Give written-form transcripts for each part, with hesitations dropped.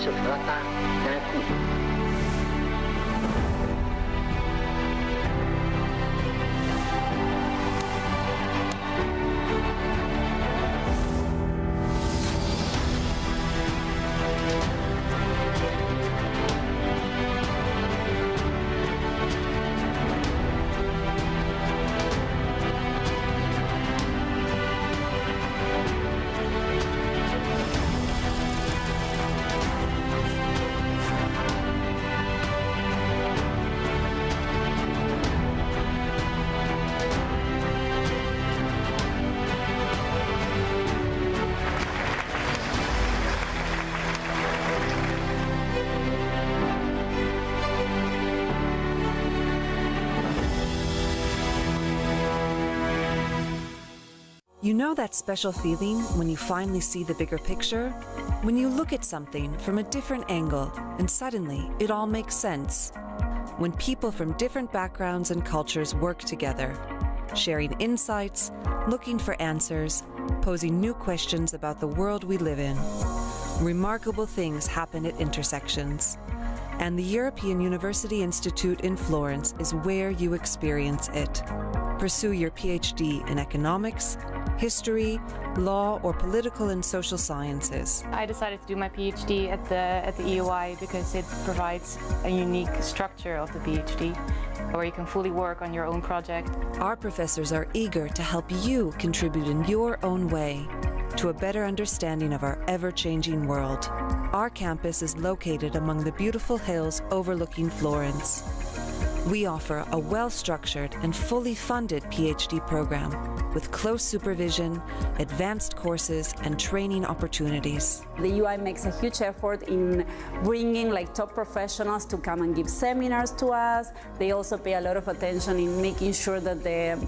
sự phá tan trái khu vực. You know that special feeling when you finally see the bigger picture? When you look at something from a different angle and suddenly it all makes sense. When people from different backgrounds and cultures work together, sharing insights, looking for answers, posing new questions about the world we live in. Remarkable things happen at intersections. And the European University Institute in Florence is where you experience it. Pursue your PhD in economics, history, law, or political and social sciences. I decided to do my PhD at the EUI because it provides a unique structure of the PhD, where you can fully work on your own project. Our professors are eager to help you contribute in your own way to a better understanding of our ever-changing world. Our campus is located among the beautiful hills overlooking Florence. We offer a well-structured and fully funded PhD program with close supervision, advanced courses, and training opportunities. The UI makes a huge effort in bringing top professionals to come and give seminars to us. They also pay a lot of attention in making sure that they're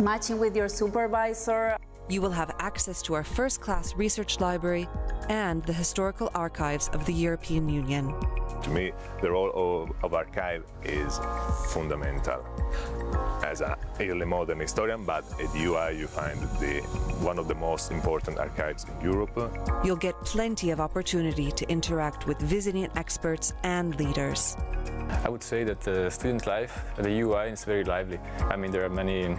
matching with your supervisor. You will have access to our first-class research library and the historical archives of the European Union. To me, the role of archive is fundamental. As an early modern historian, but at UI you find one of the most important archives in Europe. You'll get plenty of opportunity to interact with visiting experts and leaders. I would say that the student life at the UI is very lively. I mean, there are many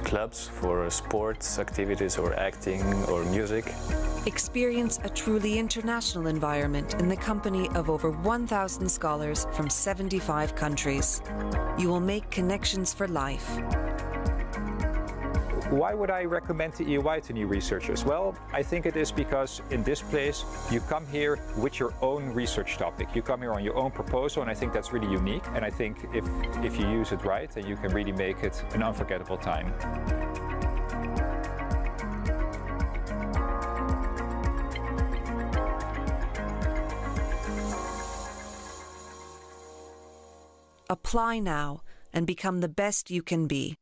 clubs for sports activities or acting or music. Experience a truly international environment in the company of over 1,000 scholars from 75 countries. You will make connections for life. Why would I recommend the EY to new researchers? Well, I think it is because in this place you come here with your own research topic. You come here on your own proposal, and I think that's really unique. And I think if you use it right, then you can really make it an unforgettable time. Apply now and become the best you can be.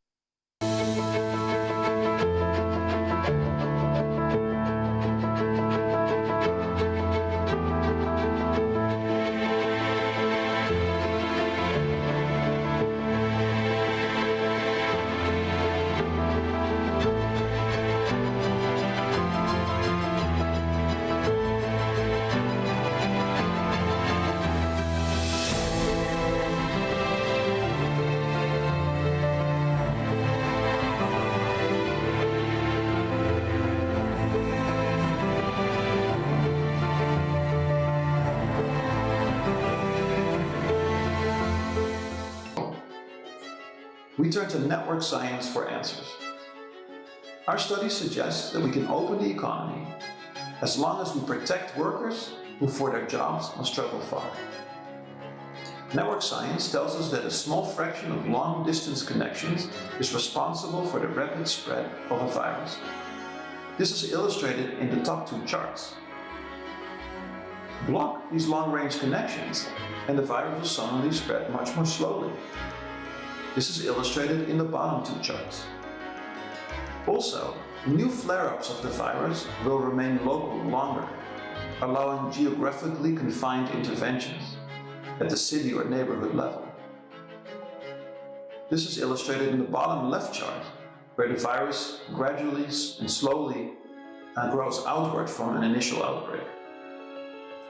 We turn to network science for answers. Our studies suggest that we can open the economy as long as we protect workers who for their jobs must travel far. Network science tells us that a small fraction of long-distance connections is responsible for the rapid spread of a virus. This is illustrated in the top two charts. Block these long-range connections and the virus will suddenly spread much more slowly. This is illustrated in the bottom two charts. Also, new flare-ups of the virus will remain local longer, allowing geographically confined interventions at the city or neighborhood level. This is illustrated in the bottom left chart, where the virus gradually and slowly grows outward from an initial outbreak.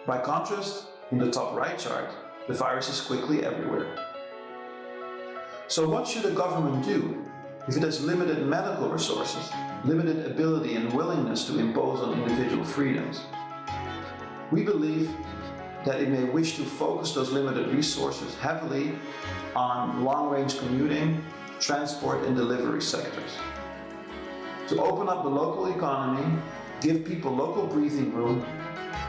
By contrast, in the top right chart, the virus is quickly everywhere. So what should a government do if it has limited medical resources, limited ability and willingness to impose on individual freedoms? We believe that it may wish to focus those limited resources heavily on long-range commuting, transport and delivery sectors. To open up the local economy, give people local breathing room,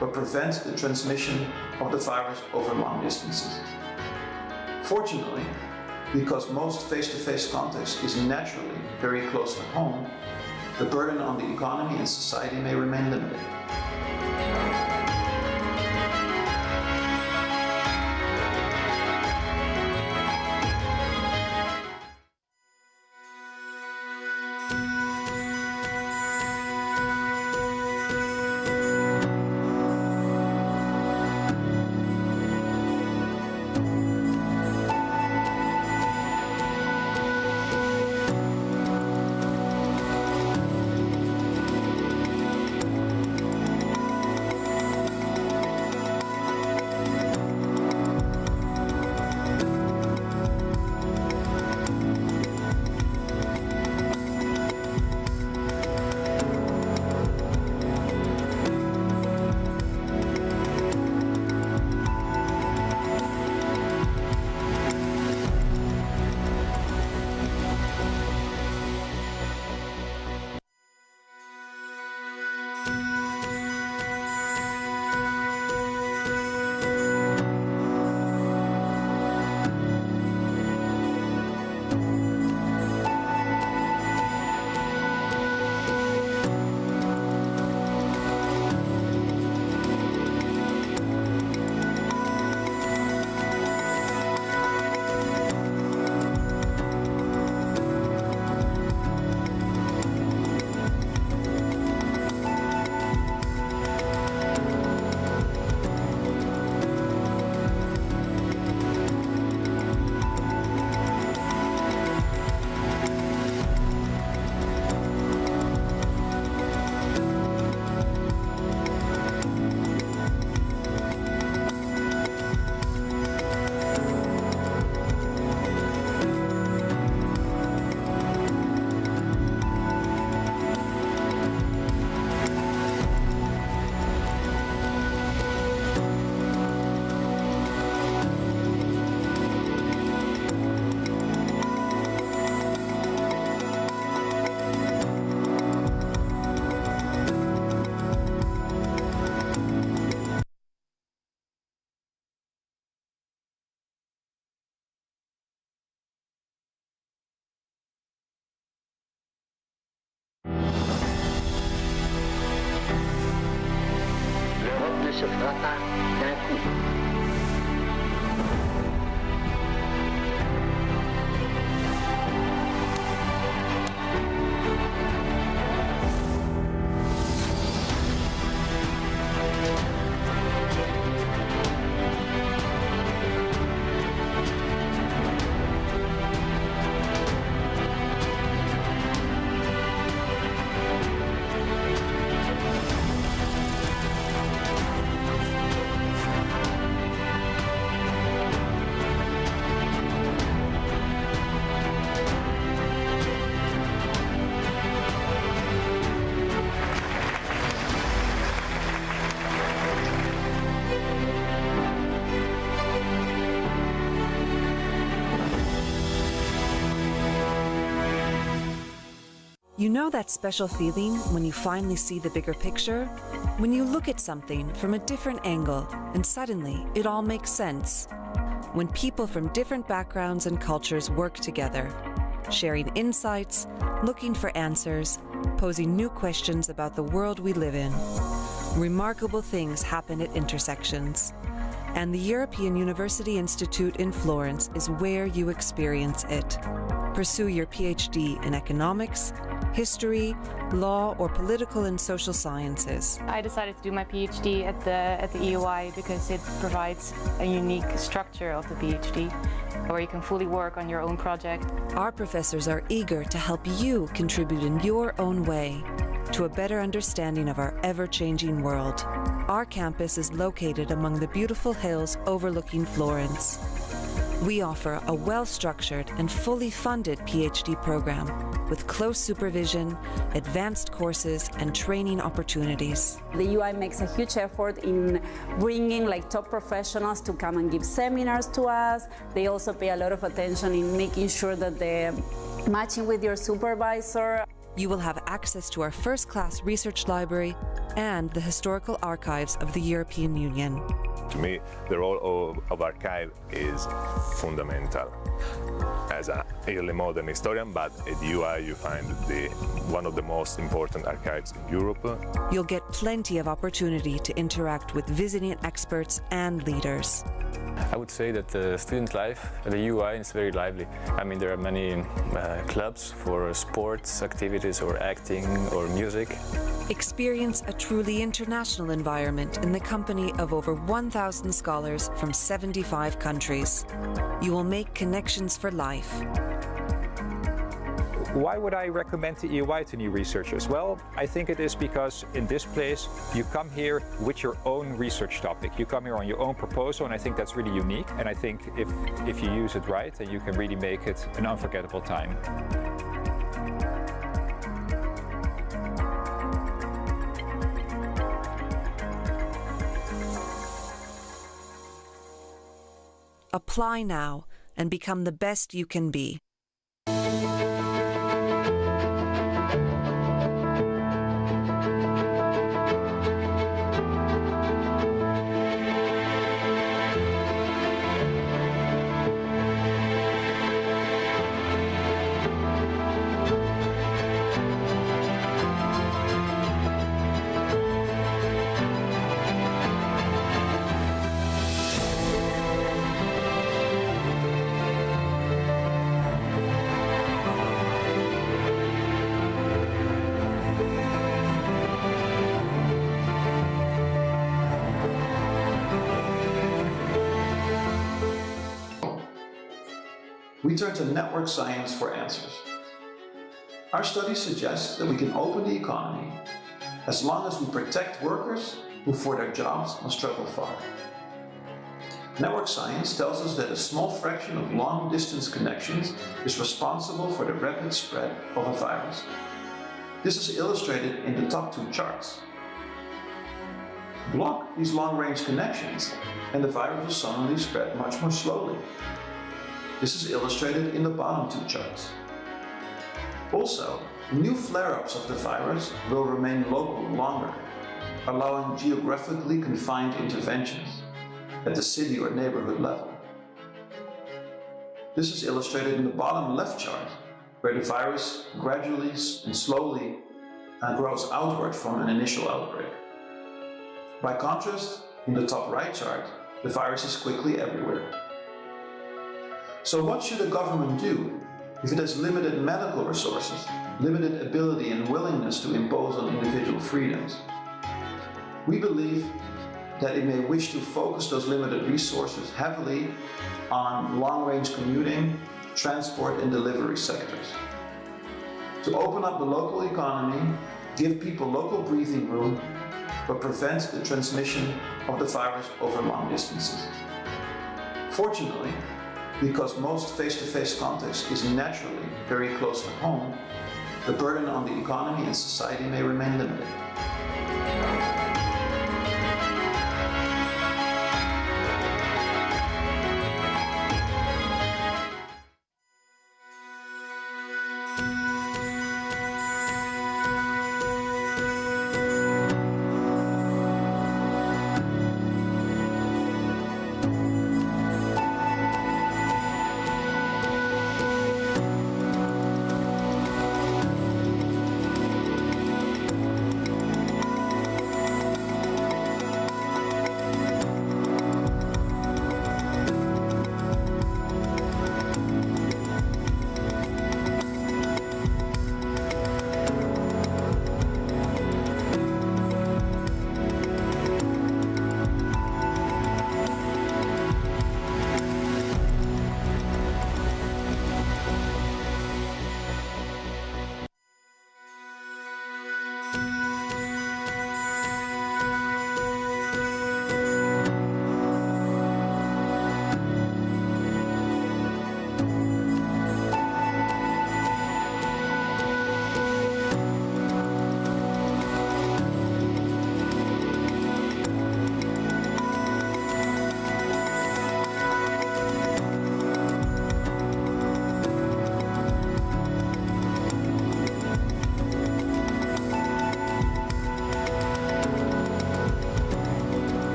but prevent the transmission of the virus over long distances. Fortunately, because most face-to-face contact is naturally very close to home, the burden on the economy and society may remain limited. se trata d'un coup. You know that special feeling when you finally see the bigger picture? When you look at something from a different angle and suddenly it all makes sense. When people from different backgrounds and cultures work together, sharing insights, looking for answers, posing new questions about the world we live in. Remarkable things happen at intersections. And the European University Institute in Florence is where you experience it. Pursue your PhD in economics, history, law, or political and social sciences. I decided to do my PhD at the EUI because it provides a unique structure of the PhD where you can fully work on your own project. Our professors are eager to help you contribute in your own way. to a better understanding of our ever-changing world. Our campus is located among the beautiful hills overlooking Florence. We offer a well-structured and fully funded PhD program with close supervision, advanced courses, and training opportunities. The UI makes a huge effort in bringing top professionals to come and give seminars to us. They also pay a lot of attention in making sure that they're matching with your supervisor. You will have access to our first-class research library and the historical archives of the European Union. To me, the role of archive is fundamental. As an early modern historian, but at UI you find one of the most important archives in Europe. You'll get plenty of opportunity to interact with visiting experts and leaders. I would say that the student life at the UI is very lively. I mean, there are many clubs for sports activities or acting or music. Experience a truly international environment in the company of over 1,000 scholars from 75 countries. You will make connections for life. Why would I recommend the EY to new researchers? Well, I think it is because in this place you come here with your own research topic. You come here on your own proposal, and I think that's really unique. And I think if you use it right, then you can really make it an unforgettable time. Apply now and become the best you can be. We turn to network science for answers. Our study suggests that we can open the economy as long as we protect workers who for their jobs must travel far. Network science tells us that a small fraction of long-distance connections is responsible for the rapid spread of a virus. This is illustrated in the top two charts. Block these long-range connections and the virus will suddenly spread much more slowly. This is illustrated in the bottom two charts. Also, new flare-ups of the virus will remain local longer, allowing geographically confined interventions at the city or neighborhood level. This is illustrated in the bottom left chart, where the virus gradually and slowly grows outward from an initial outbreak. By contrast, in the top right chart, the virus is quickly everywhere. So what should a government do if it has limited medical resources, limited ability and willingness to impose on individual freedoms? We believe that it may wish to focus those limited resources heavily on long-range commuting, transport and delivery sectors. To open up the local economy, give people local breathing room, but prevent the transmission of the virus over long distances. Fortunately, because most face-to-face contact is naturally very close to home, the burden on the economy and society may remain limited.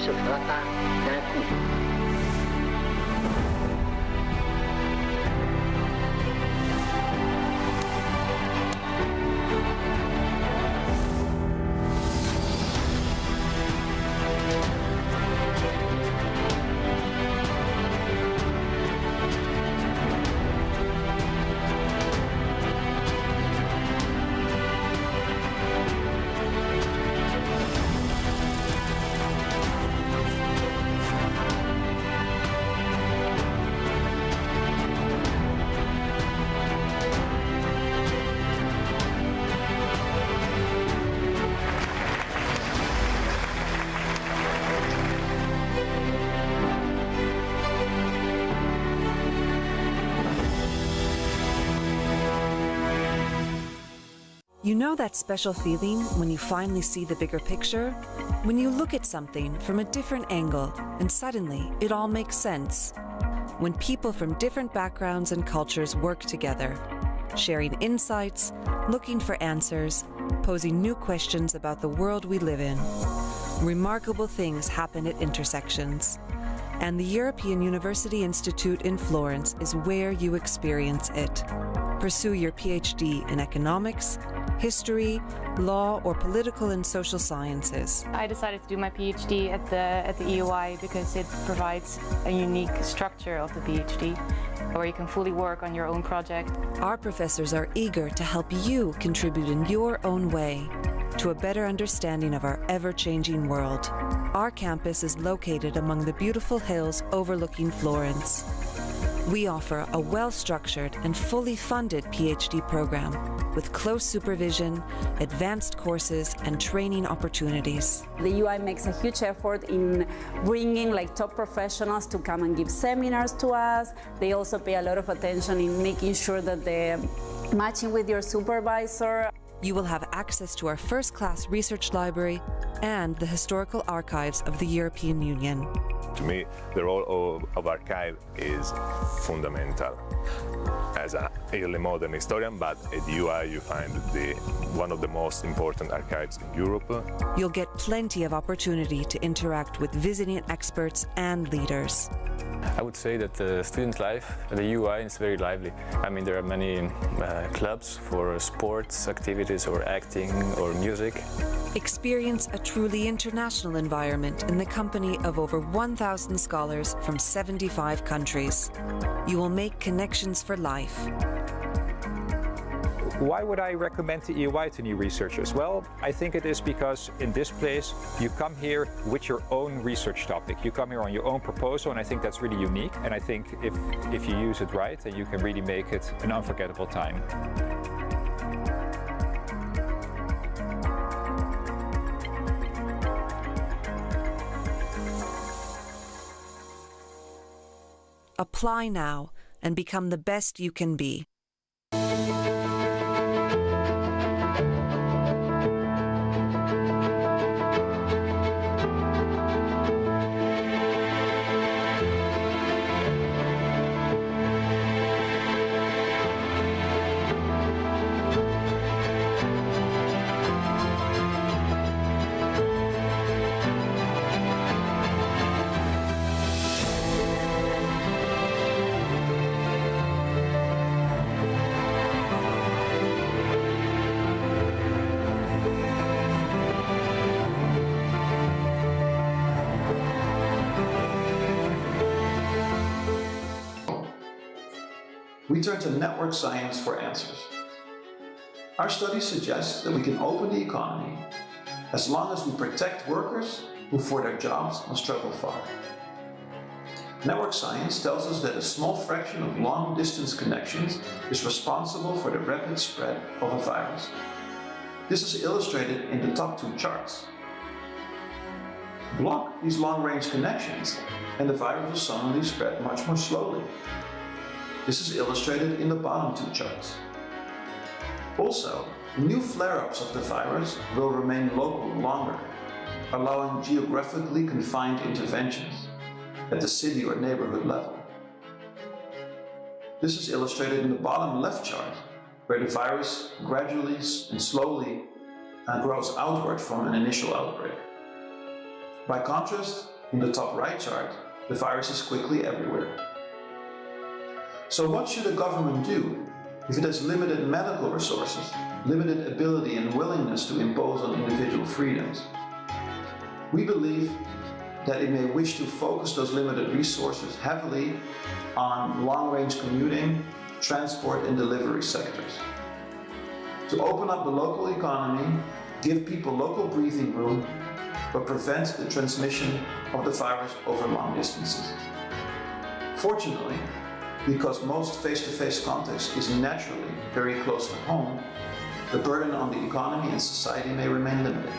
se trata d'un coup. You know that special feeling when you finally see the bigger picture? When you look at something from a different angle and suddenly it all makes sense? When people from different backgrounds and cultures work together, sharing insights, looking for answers, posing new questions about the world we live in. Remarkable things happen at intersections. And the European University Institute in Florence is where you experience it. Pursue your PhD in economics, history, law, or political and social sciences. I decided to do my PhD at the EUI because it provides a unique structure of the PhD where you can fully work on your own project. Our professors are eager to help you contribute in your own way to a better understanding of our ever-changing world. Our campus is located among the beautiful hills overlooking Florence. We offer a well-structured and fully funded PhD program with close supervision, advanced courses, and training opportunities. The UI makes a huge effort in bringing top professionals to come and give seminars to us. They also pay a lot of attention in making sure that they're matching with your supervisor. You will have access to our first-class research library and the historical archives of the European Union. To me, the role of archive is fundamental. As an early modern historian, but at UI you find one of the most important archives in Europe. You'll get plenty of opportunity to interact with visiting experts and leaders. I would say that the student life at the UI is very lively. I mean, there are many clubs for sports activities or acting or music. Experience a truly international environment in the company of over 1,000 scholars from 75 countries. You will make connections for life. Why would I recommend the EUI to new researchers? Well, I think it is because in this place you come here with your own research topic. You come here on your own proposal, and I think that's really unique. And I think if you use it right, then you can really make it an unforgettable time. Apply now and become the best you can be. We turn to network science for answers. Our studies suggest that we can open the economy as long as we protect workers who for their jobs must travel far. Network science tells us that a small fraction of long-distance connections is responsible for the rapid spread of a virus. This is illustrated in the top two charts. Block these long-range connections and the virus will suddenly spread much more slowly. This is illustrated in the bottom two charts. Also, new flare-ups of the virus will remain local longer, allowing geographically confined interventions at the city or neighborhood level. This is illustrated in the bottom left chart, where the virus gradually and slowly grows outward from an initial outbreak. By contrast, in the top right chart, the virus is quickly everywhere. So what should a government do if it has limited medical resources, limited ability and willingness to impose on individual freedoms? We believe that it may wish to focus those limited resources heavily on long-range commuting, transport and delivery sectors. To open up the local economy, give people local breathing room, but prevent the transmission of the virus over long distances. Fortunately, because most face-to-face contact is naturally very close to home, the burden on the economy and society may remain limited.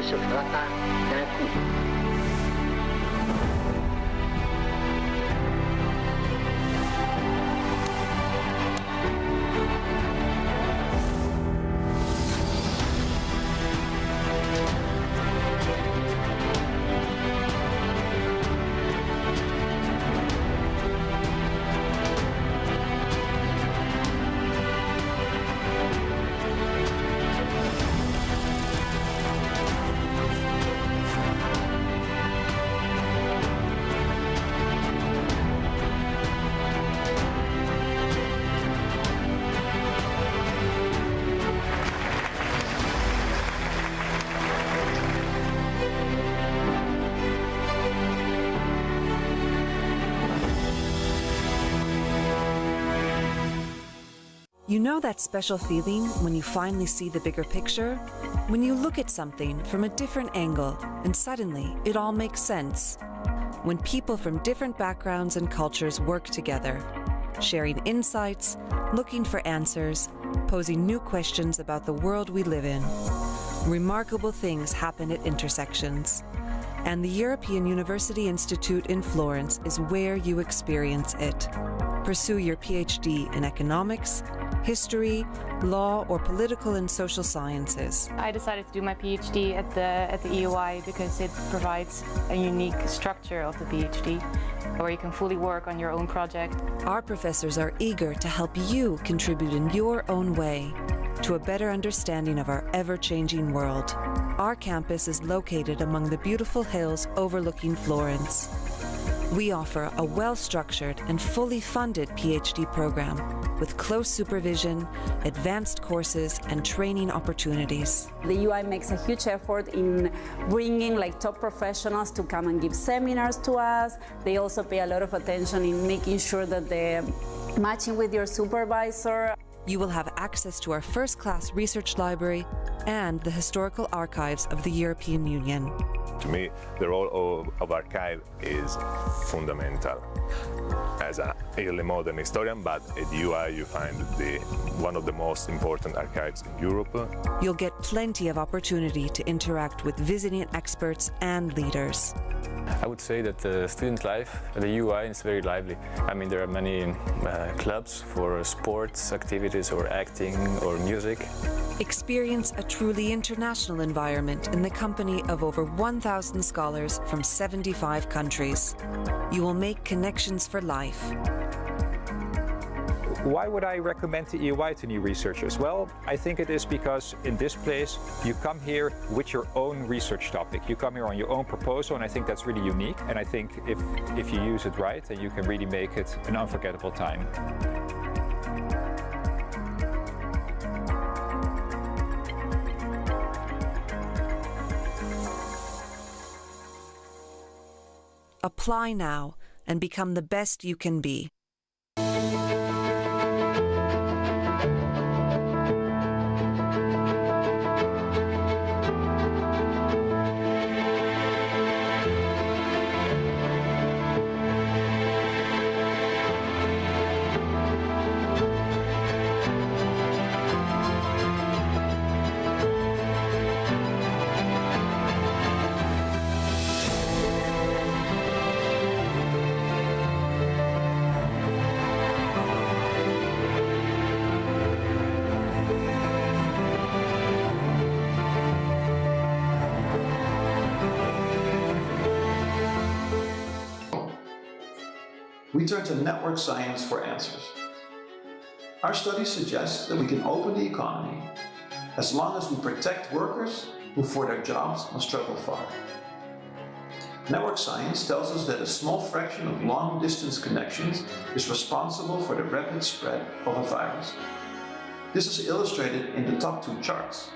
se trata d'un coup. You know that special feeling when you finally see the bigger picture? When you look at something from a different angle and suddenly it all makes sense. When people from different backgrounds and cultures work together, sharing insights, looking for answers, posing new questions about the world we live in. Remarkable things happen at intersections. And the European University Institute in Florence is where you experience it. Pursue your PhD in economics, history, law, or political and social sciences. I decided to do my PhD at the EUI because it provides a unique structure of the PhD where you can fully work on your own project. Our professors are eager to help you contribute in your own way to a better understanding of our ever-changing world. Our campus is located among the beautiful hills overlooking Florence. We offer a well-structured and fully funded PhD program with close supervision, advanced courses, and training opportunities. The UI makes a huge effort in bringing top professionals to come and give seminars to us. They also pay a lot of attention in making sure that they're matching with your supervisor. You will have access to our first-class research library and the historical archives of the European Union. To me, the role of archive is fundamental. As an early modern historian, but at UI you find one of the most important archives in Europe. You'll get plenty of opportunity to interact with visiting experts and leaders. I would say that the student life at the UI is very lively. I mean, there are many clubs for sports activities or acting or music. Experience a truly international environment in the company of over 1,000 scholars from 75 countries. You will make connections for life. Why would I recommend the EY to new researchers? Well, I think it is because in this place you come here with your own research topic. You come here on your own proposal, and I think that's really unique. And I think if you use it right, then you can really make it an unforgettable time. Apply now and become the best you can be. We turn to network science for answers. Our studies suggest that we can open the economy as long as we protect workers who for their jobs must travel far. Network science tells us that a small fraction of long-distance connections is responsible for the rapid spread of a virus. This is illustrated in the top two charts.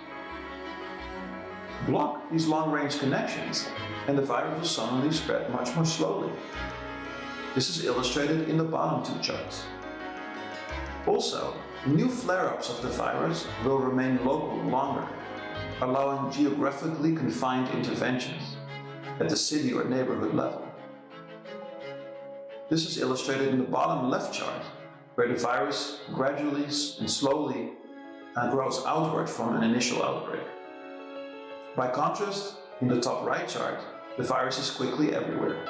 Block these long-range connections and the virus will suddenly spread much more slowly. This is illustrated in the bottom two charts. Also, new flare-ups of the virus will remain local longer, allowing geographically confined interventions at the city or neighborhood level. This is illustrated in the bottom left chart, where the virus gradually and slowly grows outward from an initial outbreak. By contrast, in the top right chart, the virus is quickly everywhere.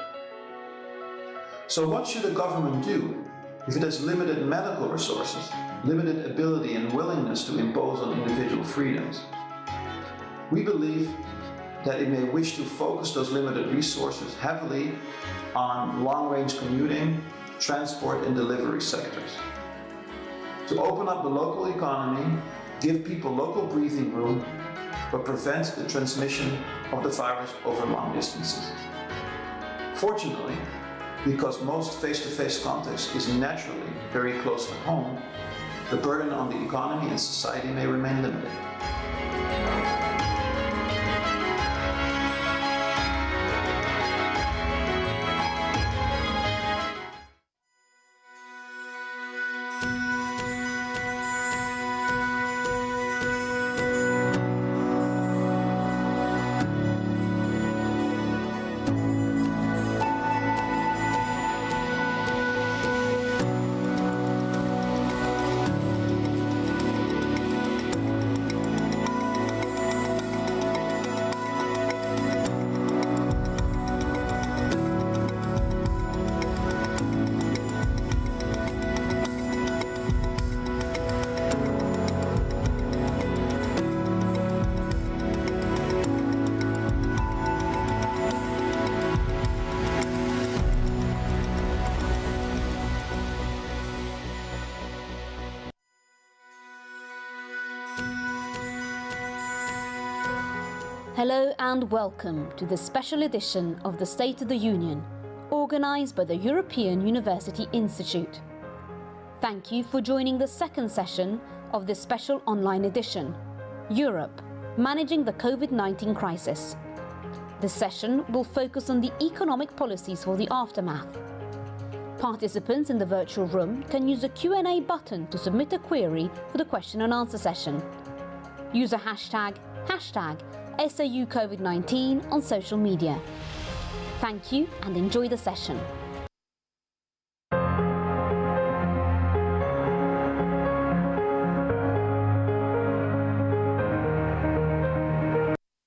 So what should a government do if it has limited medical resources, limited ability and willingness to impose on individual freedoms? We believe that it may wish to focus those limited resources heavily on long-range commuting, transport and delivery sectors. To open up the local economy, give people local breathing room, but prevent the transmission of the virus over long distances. Fortunately, because most face-to-face contact is naturally very close to home, the burden on the economy and society may remain limited. Hello and welcome to the special edition of the State of the Union, organised by the European University Institute. Thank you for joining the second session of this special online edition, Europe, Managing the COVID-19 Crisis. This session will focus on the economic policies for the aftermath. Participants in the virtual room can use the Q&A button to submit a query for the question and answer session. Use a hashtag #SAUCovid-19 on social media. Thank you and enjoy the session.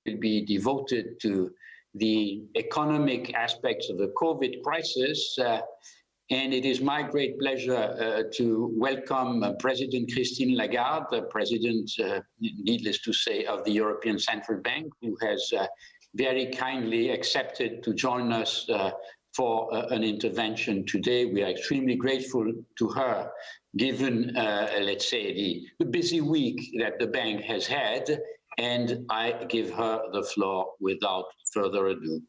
Will be devoted to the economic aspects of the COVID crisis. And it is my great pleasure to welcome President Christine Lagarde, the President, needless to say, of the European Central Bank, who has very kindly accepted to join us for an intervention today. We are extremely grateful to her, given, let's say, the busy week that the bank has had, and I give her the floor without further ado.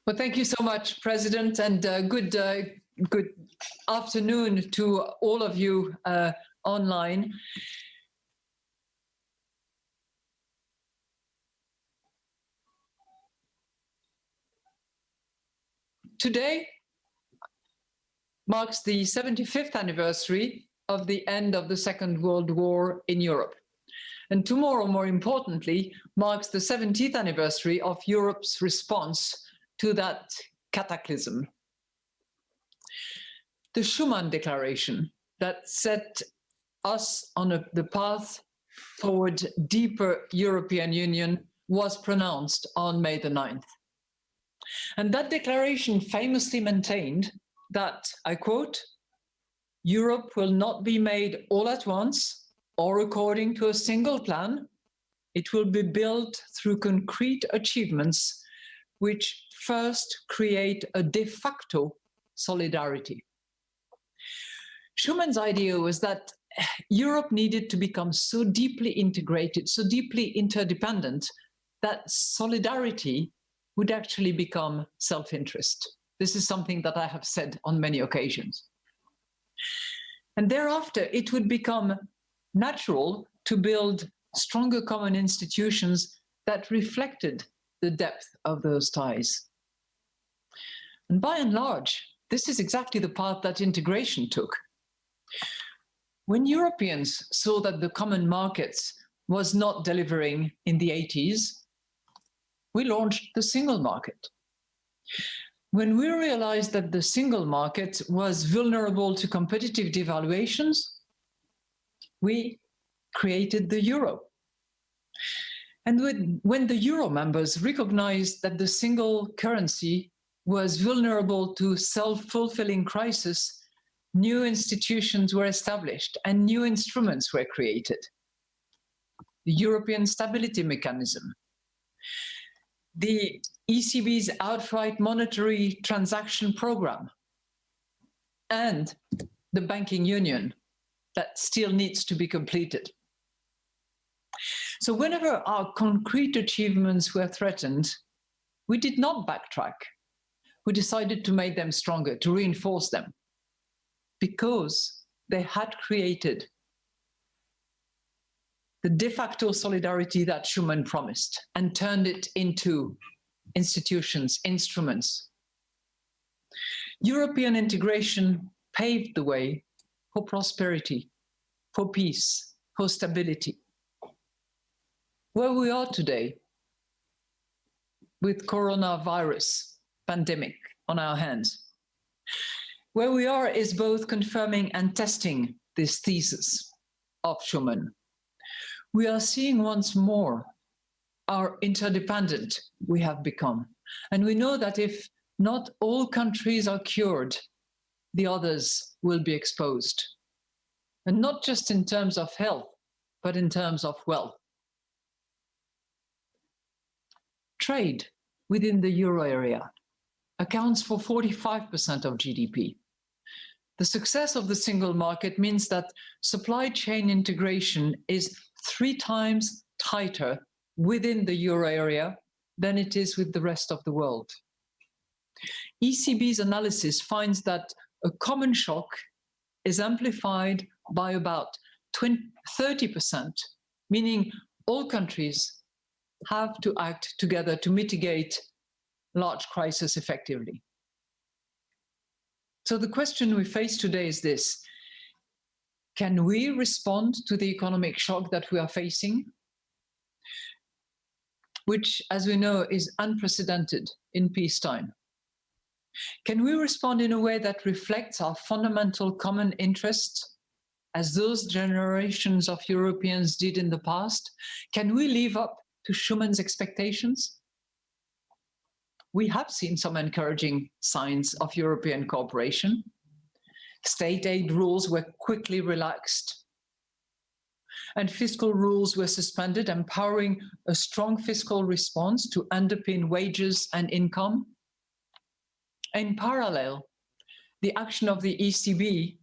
Well, thank you so much, President, and good afternoon to all of you online. Today marks the 75th anniversary of the end of the Second World War in Europe. And tomorrow, more importantly, marks the 70th anniversary of Europe's response to that cataclysm. The Schuman Declaration that set us on the path toward deeper European Union was pronounced on May the 9th. And that declaration famously maintained that, I quote, "Europe will not be made all at once or according to a single plan. It will be built through concrete achievements which first create a de facto solidarity." Schuman's idea was that Europe needed to become so deeply integrated, so deeply interdependent, that solidarity would actually become self-interest. This is something that I have said on many occasions. And thereafter, it would become natural to build stronger common institutions that reflected the depth of those ties. And by and large, this is exactly the path that integration took. When Europeans saw that the common markets was not delivering in the 80s, we launched the single market. When we realized that the single market was vulnerable to competitive devaluations, we created the euro. And when the euro members recognized that the single currency was vulnerable to self-fulfilling crisis, new institutions were established and new instruments were created. The European Stability Mechanism, the ECB's outright monetary transaction program, and the banking union that still needs to be completed. So whenever our concrete achievements were threatened, we did not backtrack. We decided to make them stronger, to reinforce them, because they had created the de facto solidarity that Schuman promised and turned it into institutions, instruments. European integration paved the way for prosperity, for peace, for stability. Where we are today, with coronavirus pandemic on our hands, where we are is both confirming and testing this thesis of Schuman. We are seeing once more how interdependent we have become. And we know that if not all countries are cured, the others will be exposed. And not just in terms of health, but in terms of wealth. Trade within the euro area accounts for 45% of GDP. The success of the single market means that supply chain integration is 3 times tighter within the euro area than it is with the rest of the world. ECB's analysis finds that a common shock is amplified by about 30%, meaning all countries have to act together to mitigate large crises effectively. So the question we face today is this: can we respond to the economic shock that we are facing, which, as we know, is unprecedented in peacetime? Can we respond in a way that reflects our fundamental common interests, as those generations of Europeans did in the past? Can we live up to Schumann's expectations? We have seen some encouraging signs of European cooperation. State aid rules were quickly relaxed, and fiscal rules were suspended, empowering a strong fiscal response to underpin wages and income. In parallel, the action of the ECB,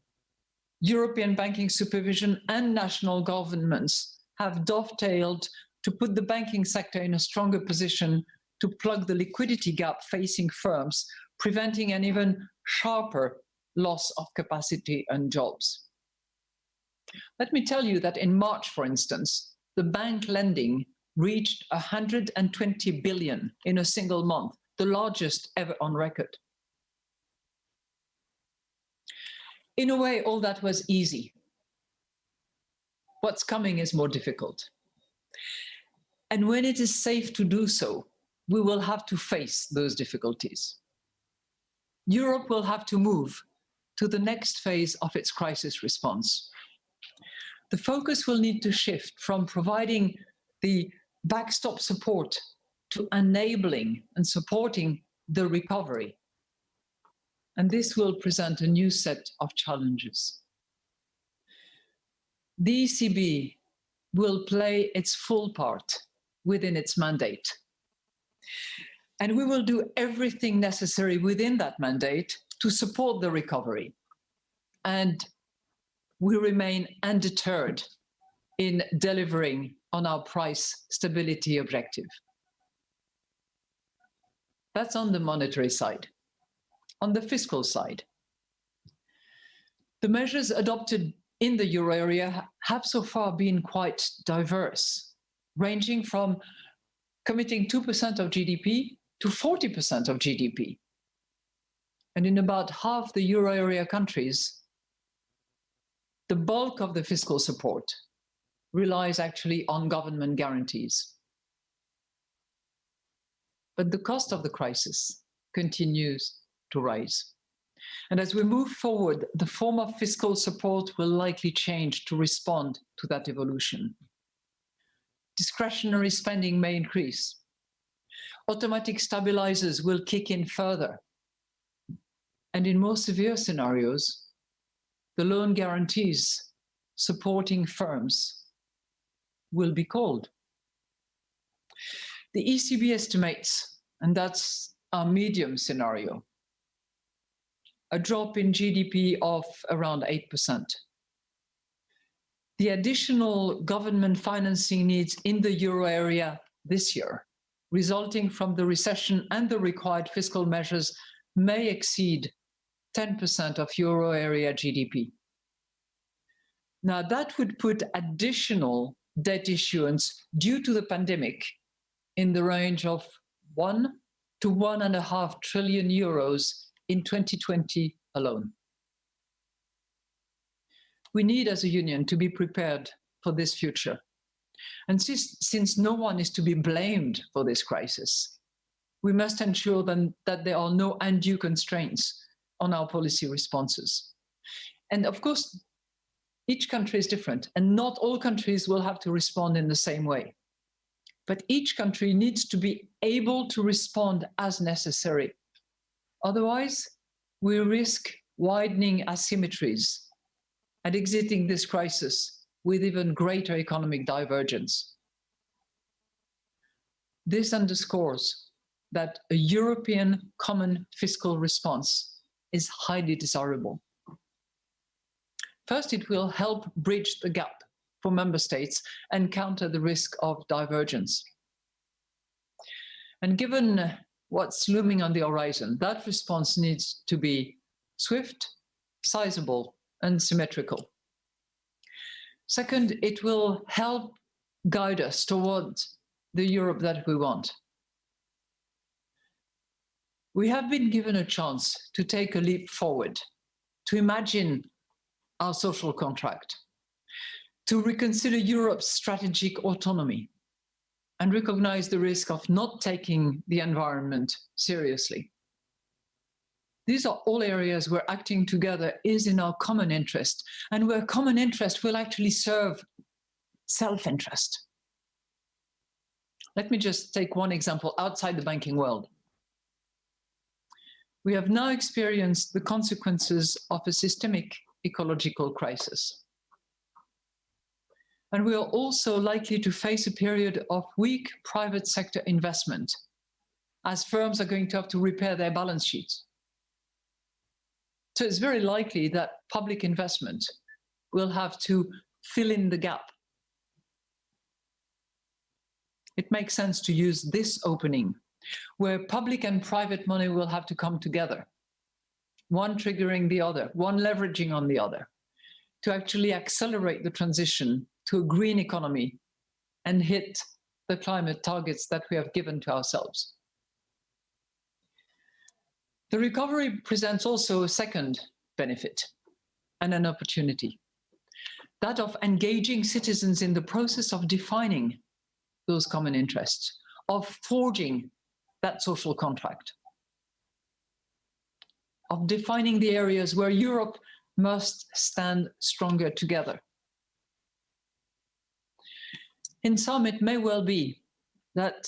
European banking supervision, and national governments have dovetailed to put the banking sector in a stronger position to plug the liquidity gap facing firms, preventing an even sharper loss of capacity and jobs. Let me tell you that in March, for instance, the bank lending reached 120 billion in a single month, the largest ever on record. In a way, all that was easy. What's coming is more difficult. And when it is safe to do so, we will have to face those difficulties. Europe will have to move to the next phase of its crisis response. The focus will need to shift from providing the backstop support to enabling and supporting the recovery. And this will present a new set of challenges. The ECB will play its full part within its mandate. And we will do everything necessary within that mandate to support the recovery. And we remain undeterred in delivering on our price stability objective. That's on the monetary side. On the fiscal side, the measures adopted in the euro area have so far been quite diverse, ranging from committing 2% of GDP to 40% of GDP. And in about half the euro area countries, the bulk of the fiscal support relies actually on government guarantees. But the cost of the crisis continues to rise. And as we move forward, the form of fiscal support will likely change to respond to that evolution. Discretionary spending may increase. Automatic stabilizers will kick in further. And in more severe scenarios, the loan guarantees supporting firms will be called. The ECB estimates, and that's our medium scenario, a drop in GDP of around 8%. The additional government financing needs in the euro area this year, resulting from the recession and the required fiscal measures, may exceed 10% of euro area GDP. Now, that would put additional debt issuance due to the pandemic in the range of 1 to 1.5 trillion euros in 2020 alone. We need, as a union, to be prepared for this future. And since no one is to be blamed for this crisis, we must ensure then that there are no undue constraints on our policy responses. And of course, each country is different, and not all countries will have to respond in the same way. But each country needs to be able to respond as necessary. Otherwise, we risk widening asymmetries and exiting this crisis with even greater economic divergence. This underscores that a European common fiscal response is highly desirable. First, it will help bridge the gap for member states and counter the risk of divergence. And given what's looming on the horizon, that response needs to be swift, sizable, and symmetrical. Second, it will help guide us towards the Europe that we want. We have been given a chance to take a leap forward, to imagine our social contract, to reconsider Europe's strategic autonomy, and recognize the risk of not taking the environment seriously. These are all areas where acting together is in our common interest, and where common interest will actually serve self-interest. Let me just take one example outside the banking world. We have now experienced the consequences of a systemic ecological crisis. And we are also likely to face a period of weak private sector investment, as firms are going to have to repair their balance sheets. So it's very likely that public investment will have to fill in the gap. It makes sense to use this opening, where public and private money will have to come together, one triggering the other, one leveraging on the other, to actually accelerate the transition to a green economy and hit the climate targets that we have given to ourselves. The recovery presents also a second benefit and an opportunity, that of engaging citizens in the process of defining those common interests, of forging that social contract, of defining the areas where Europe must stand stronger together. In some, it may well be that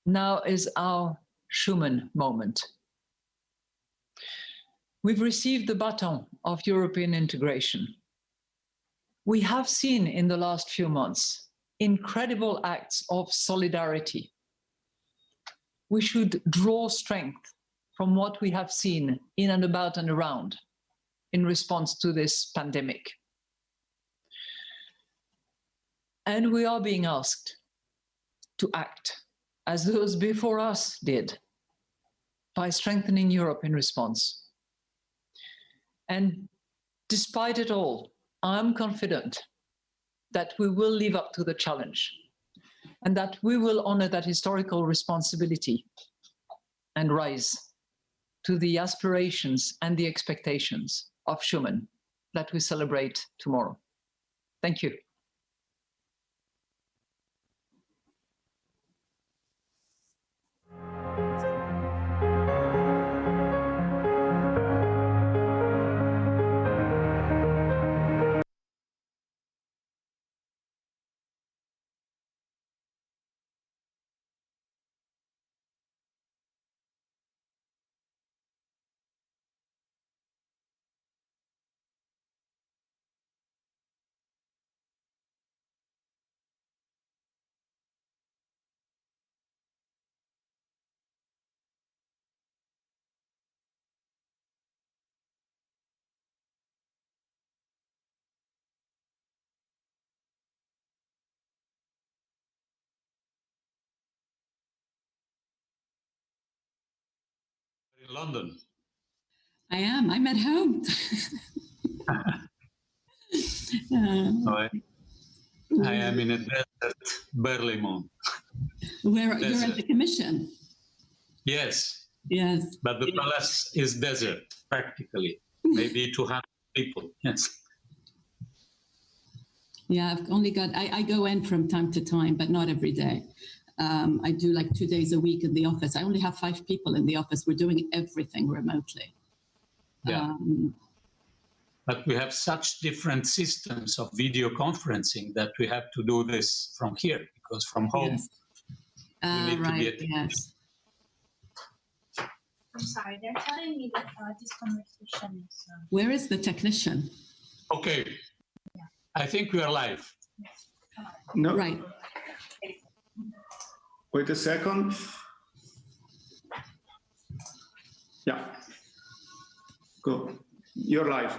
now is our Schuman moment. We've received the baton of European integration. We have seen in the last few months incredible acts of solidarity. We should draw strength from what we have seen in and about and around in response to this pandemic. And we are being asked to act as those before us did, by strengthening Europe in response. And despite it all, I'm confident that we will live up to the challenge and that we will honor that historical responsibility and rise to the aspirations and the expectations of Schuman that we celebrate tomorrow. Thank you. In London. I am. I'm at home. I am in a desert, Berlaymont. Where you're at the commission? Yes. Yes. But the palace is desert, practically. Maybe 200 people. Yes. Yeah, I've only got, I go in from time to time, but not every day. I do like 2 days a week in the office. I only have 5 people in the office. We're doing everything remotely. Yeah. But we have such different systems of video conferencing that we have to do this from here, because from home, yes. you need to be at yes. I'm sorry, they're telling me that this conversation is... Where is the technician? Okay. Yeah. I think we are live. No. Right. Wait a second. Yeah. Go. You're live.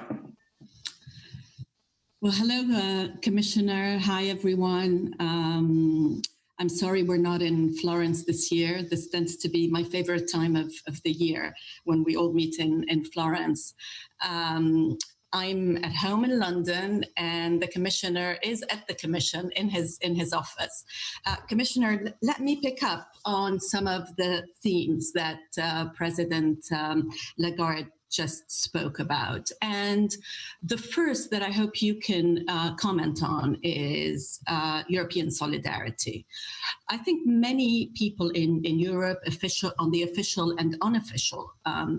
Well, hello, Commissioner. Hi, everyone. I'm sorry we're not in Florence this year. This tends to be my favorite time of the year when we all meet in Florence. I'm at home in London, and the Commissioner is at the Commission in his office. Commissioner, let me pick up on some of the themes that President Lagarde just spoke about. And the first that I hope you can comment on is European solidarity. I think many people in Europe, on the official and unofficial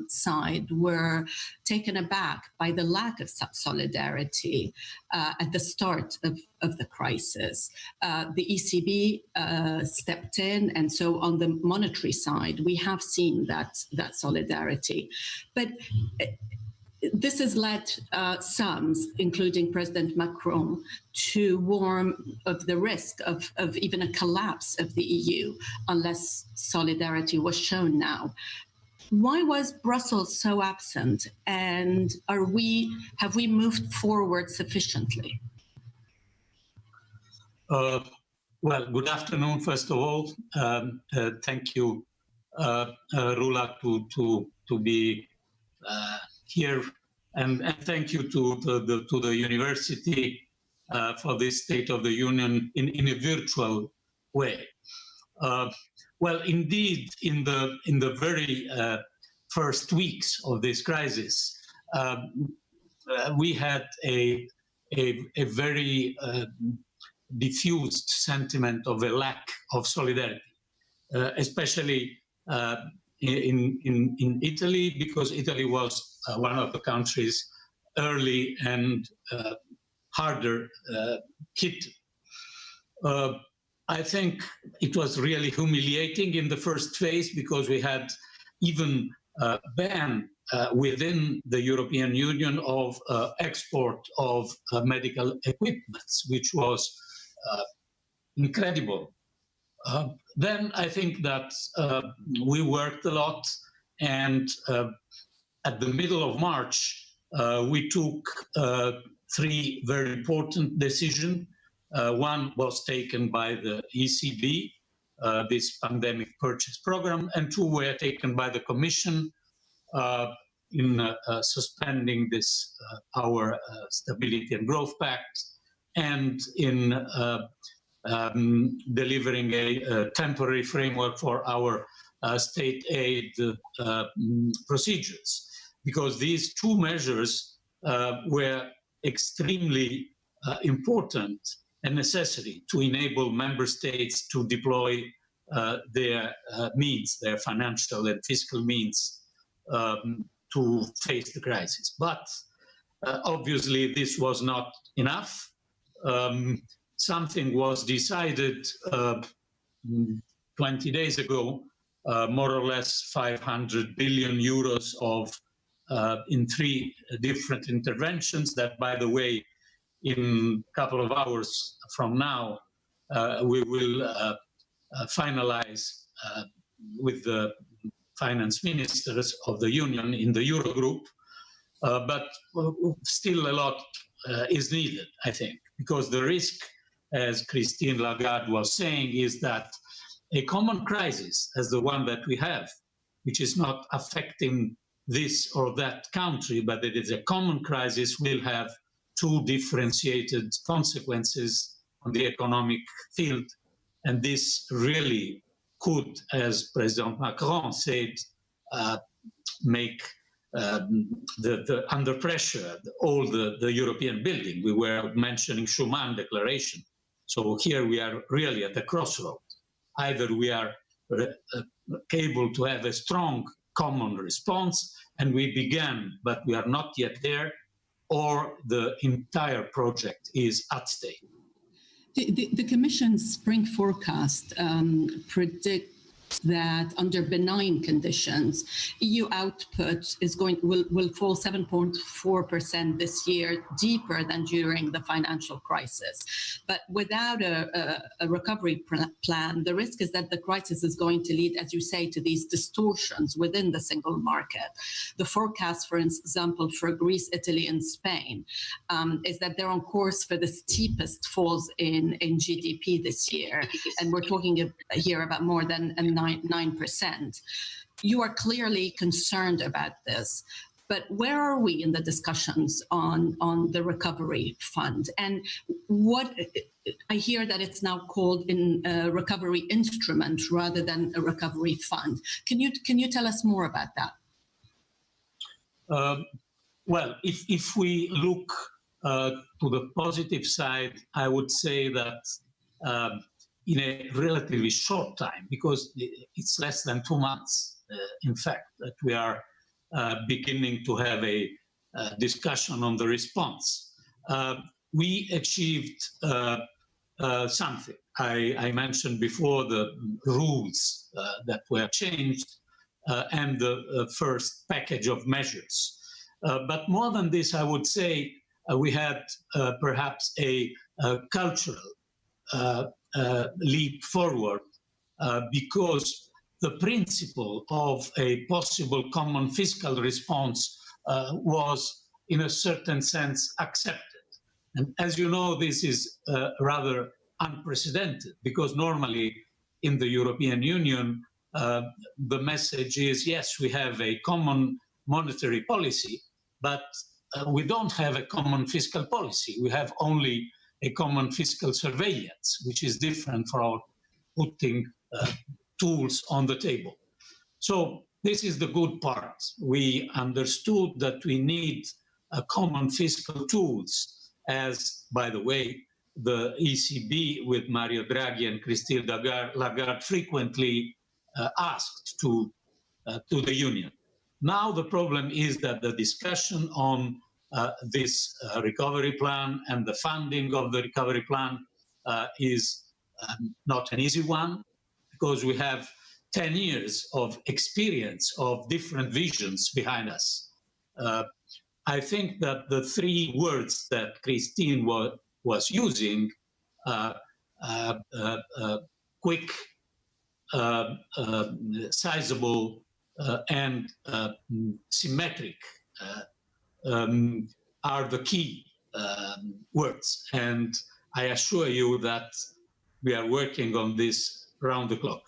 side, were taken aback by the lack of solidarity at the start of the crisis. The ECB stepped in, and so on the monetary side, we have seen that solidarity. But this has led some, including President Macron, to warn of the risk of even a collapse of the EU unless solidarity was shown now. Why was Brussels so absent, and have we moved forward sufficiently? Well, good afternoon, first of all. Thank you, Rula, to be here, and thank you to the university for this State of the Union in a virtual way. Well, indeed, in the very first weeks of this crisis, we had a very diffused sentiment of a lack of solidarity, especially in Italy, because Italy was one of the countries early and harder hit. I think it was really humiliating in the first phase, because we had even a ban within the European Union of export of medical equipment, which was incredible. Then I think that we worked a lot, and at the middle of March, we took 3 very important decisions. One was taken by the ECB, this pandemic purchase program, and 2 were taken by the Commission in suspending this our Stability and Growth Pact, and in delivering a temporary framework for our state aid procedures, because these 2 measures were extremely important and necessary to enable member states to deploy their means, their financial and fiscal means, to face the crisis. But obviously this was not enough. Something was decided 20 days ago, more or less 500 billion euros of in 3 different interventions that, by the way, in a couple of hours from now, we will finalize with the finance ministers of the Union in the Eurogroup. But still a lot is needed, I think, because the risk, as Christine Lagarde was saying, is that a common crisis as the one that we have, which is not affecting this or that country, but it is a common crisis, will have 2 differentiated consequences on the economic field. And this really could, as President Macron said, make under pressure all the European building. We were mentioning Schuman Declaration. So here we are really at the crossroad. Either we are able to have a strong common response, and we began, but we are not yet there, or the entire project is at stake. The Commission's spring forecast that under benign conditions, EU output will fall 7.4% this year, deeper than during the financial crisis. But without a recovery plan, the risk is that the crisis is going to lead, as you say, to these distortions within the single market. The forecast, for example, for Greece, Italy, and Spain is that they're on course for the steepest falls in GDP this year. And we're talking here about more than 9%. You are clearly concerned about this. But where are we in the discussions on the recovery fund? And what I hear that it's now called a recovery instrument rather than a recovery fund. Can you tell us more about that? Well, if we look to the positive side, I would say that in a relatively short time, because it's less than 2 months, in fact, that we are beginning to have a discussion on the response. We achieved something. I mentioned before the rules that were changed and the first package of measures. But more than this, I would say we had perhaps a cultural leap forward because the principle of a possible common fiscal response was, in a certain sense, accepted. And as you know, this is rather unprecedented because normally in the European Union, the message is, yes, we have a common monetary policy, but we don't have a common fiscal policy. We have only a common fiscal surveillance, which is different from putting tools on the table. So this is the good part. We understood that we need common fiscal tools, as, by the way, the ECB with Mario Draghi and Christine Lagarde frequently asked to the Union. Now the problem is that the discussion on this recovery plan and the funding of the recovery plan is not an easy one, because we have 10 years of experience of different visions behind us. I think that the three words that Christine was using, quick, sizable, and symmetric, are the key words. And I assure you that we are working on this round the clock.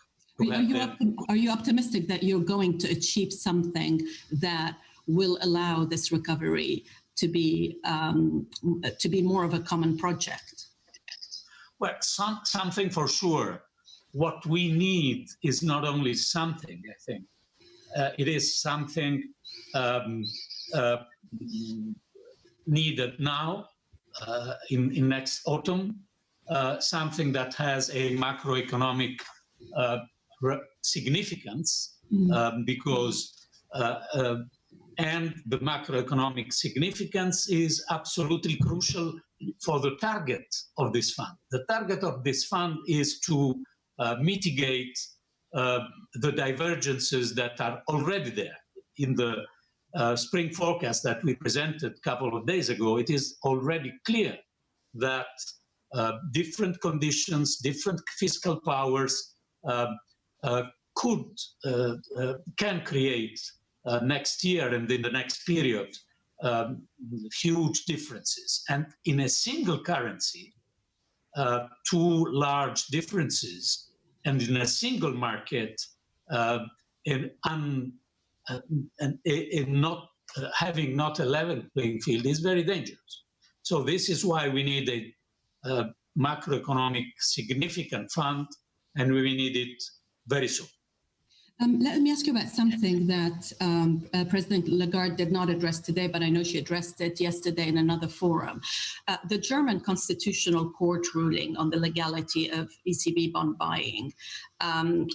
Are you optimistic that you're going to achieve something that will allow this recovery to be more of a common project? Well, something for sure. What we need is not only something, I think. It is something needed now, in next autumn, something that has a macroeconomic significance, because and the macroeconomic significance is absolutely crucial for the target of this fund. The target of this fund is to mitigate the divergences that are already there. In the spring forecast that we presented a couple of days ago, it is already clear that different conditions, different fiscal powers can create next year and in the next period huge differences. And in a single currency, two large differences, and in a single market, having not a level playing field is very dangerous. So this is why we need a macroeconomic significant fund, and we need it very soon. Let me ask you about something that President Lagarde did not address today, but I know she addressed it yesterday in another forum. The German Constitutional Court ruling on the legality of ECB bond buying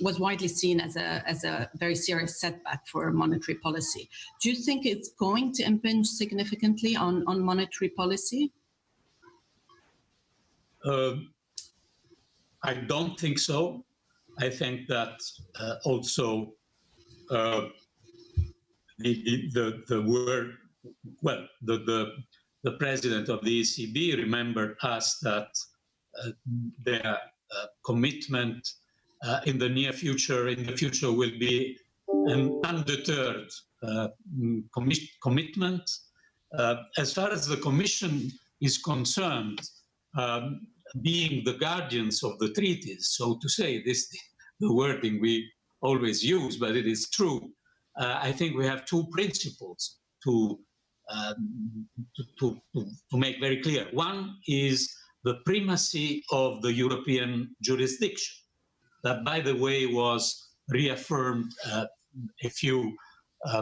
was widely seen as a very serious setback for monetary policy. Do you think it's going to impinge significantly on monetary policy? I don't think so. I think that also the president of the ECB remembered us that their commitment in the near future, will be an undeterred commitment. As far as the Commission is concerned, being the guardians of the treaties, so to say, this the wording we always use, but it is true. I think we have two principles to make very clear. One is the primacy of the European jurisdiction, that, by the way, was reaffirmed a few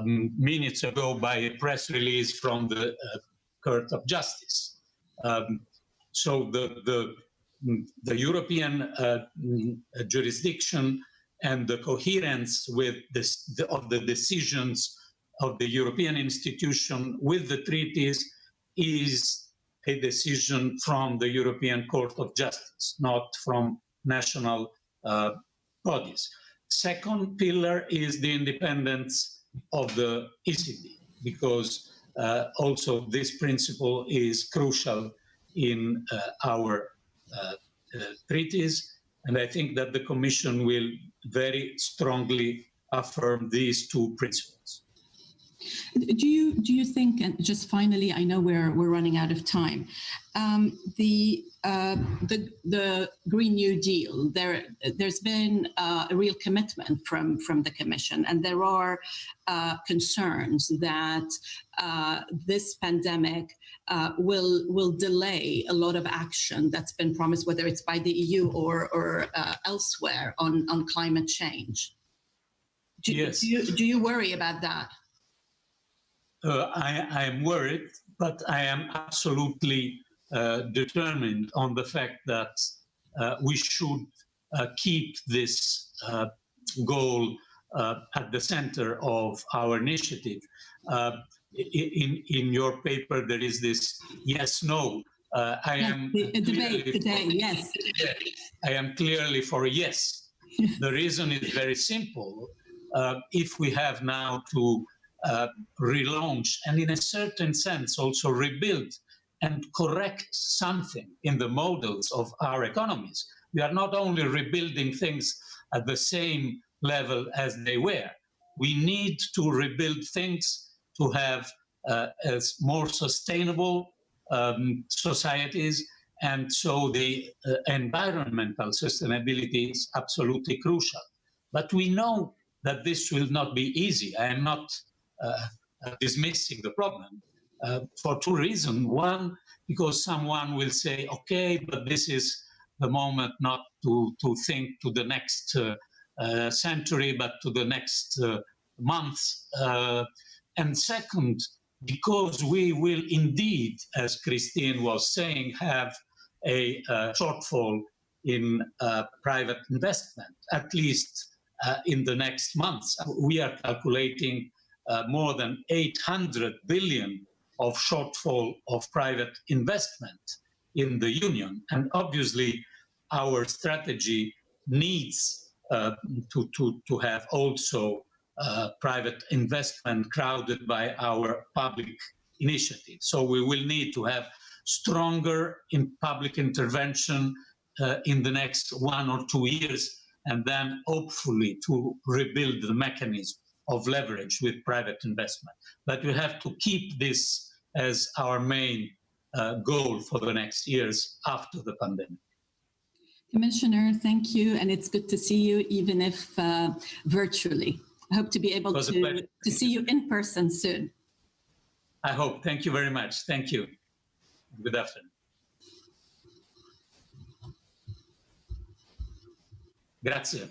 minutes ago by a press release from the Court of Justice. So the European jurisdiction and the coherence with of the decisions of the European institution with the treaties is a decision from the European Court of Justice, not from national bodies. Second pillar is the independence of the ECB, because also this principle is crucial in our treaties, and I think that the Commission will very strongly affirm these two principles. Do you think, and just finally, I know we're running out of time, the Green New Deal, there's been a real commitment from the Commission, and there are concerns that this pandemic will delay a lot of action that's been promised, whether it's by the EU or elsewhere on climate change. Yes. Do you worry about that? I am worried, but I am absolutely determined on the fact that we should keep this goal at the center of our initiative. In your paper, there is this yes-no. I am a debate today, yes. I am clearly for yes. The reason is very simple. If we have now to relaunch and in a certain sense also rebuild and correct something in the models of our economies. We are not only rebuilding things at the same level as they were. We need to rebuild things to have as more sustainable societies, and so the environmental sustainability is absolutely crucial. But we know that this will not be easy. I am not dismissing the problem for two reasons. One, because someone will say, okay, but this is the moment not to think to the next century, but to the next month. And second, because we will indeed, as Christine was saying, have a shortfall in private investment, at least in the next months. We are calculating more than 800 billion of shortfall of private investment in the Union. And obviously, our strategy needs to have also private investment crowded by our public initiative. So we will need to have stronger public intervention in the next 1 or 2 years, and then hopefully to rebuild the mechanism of leverage with private investment. But we have to keep this as our main goal for the next years after the pandemic. Commissioner, thank you, and it's good to see you, even if virtually. I hope to be able to see you in person soon. I hope. Thank you very much. Thank you. Good afternoon. Grazie.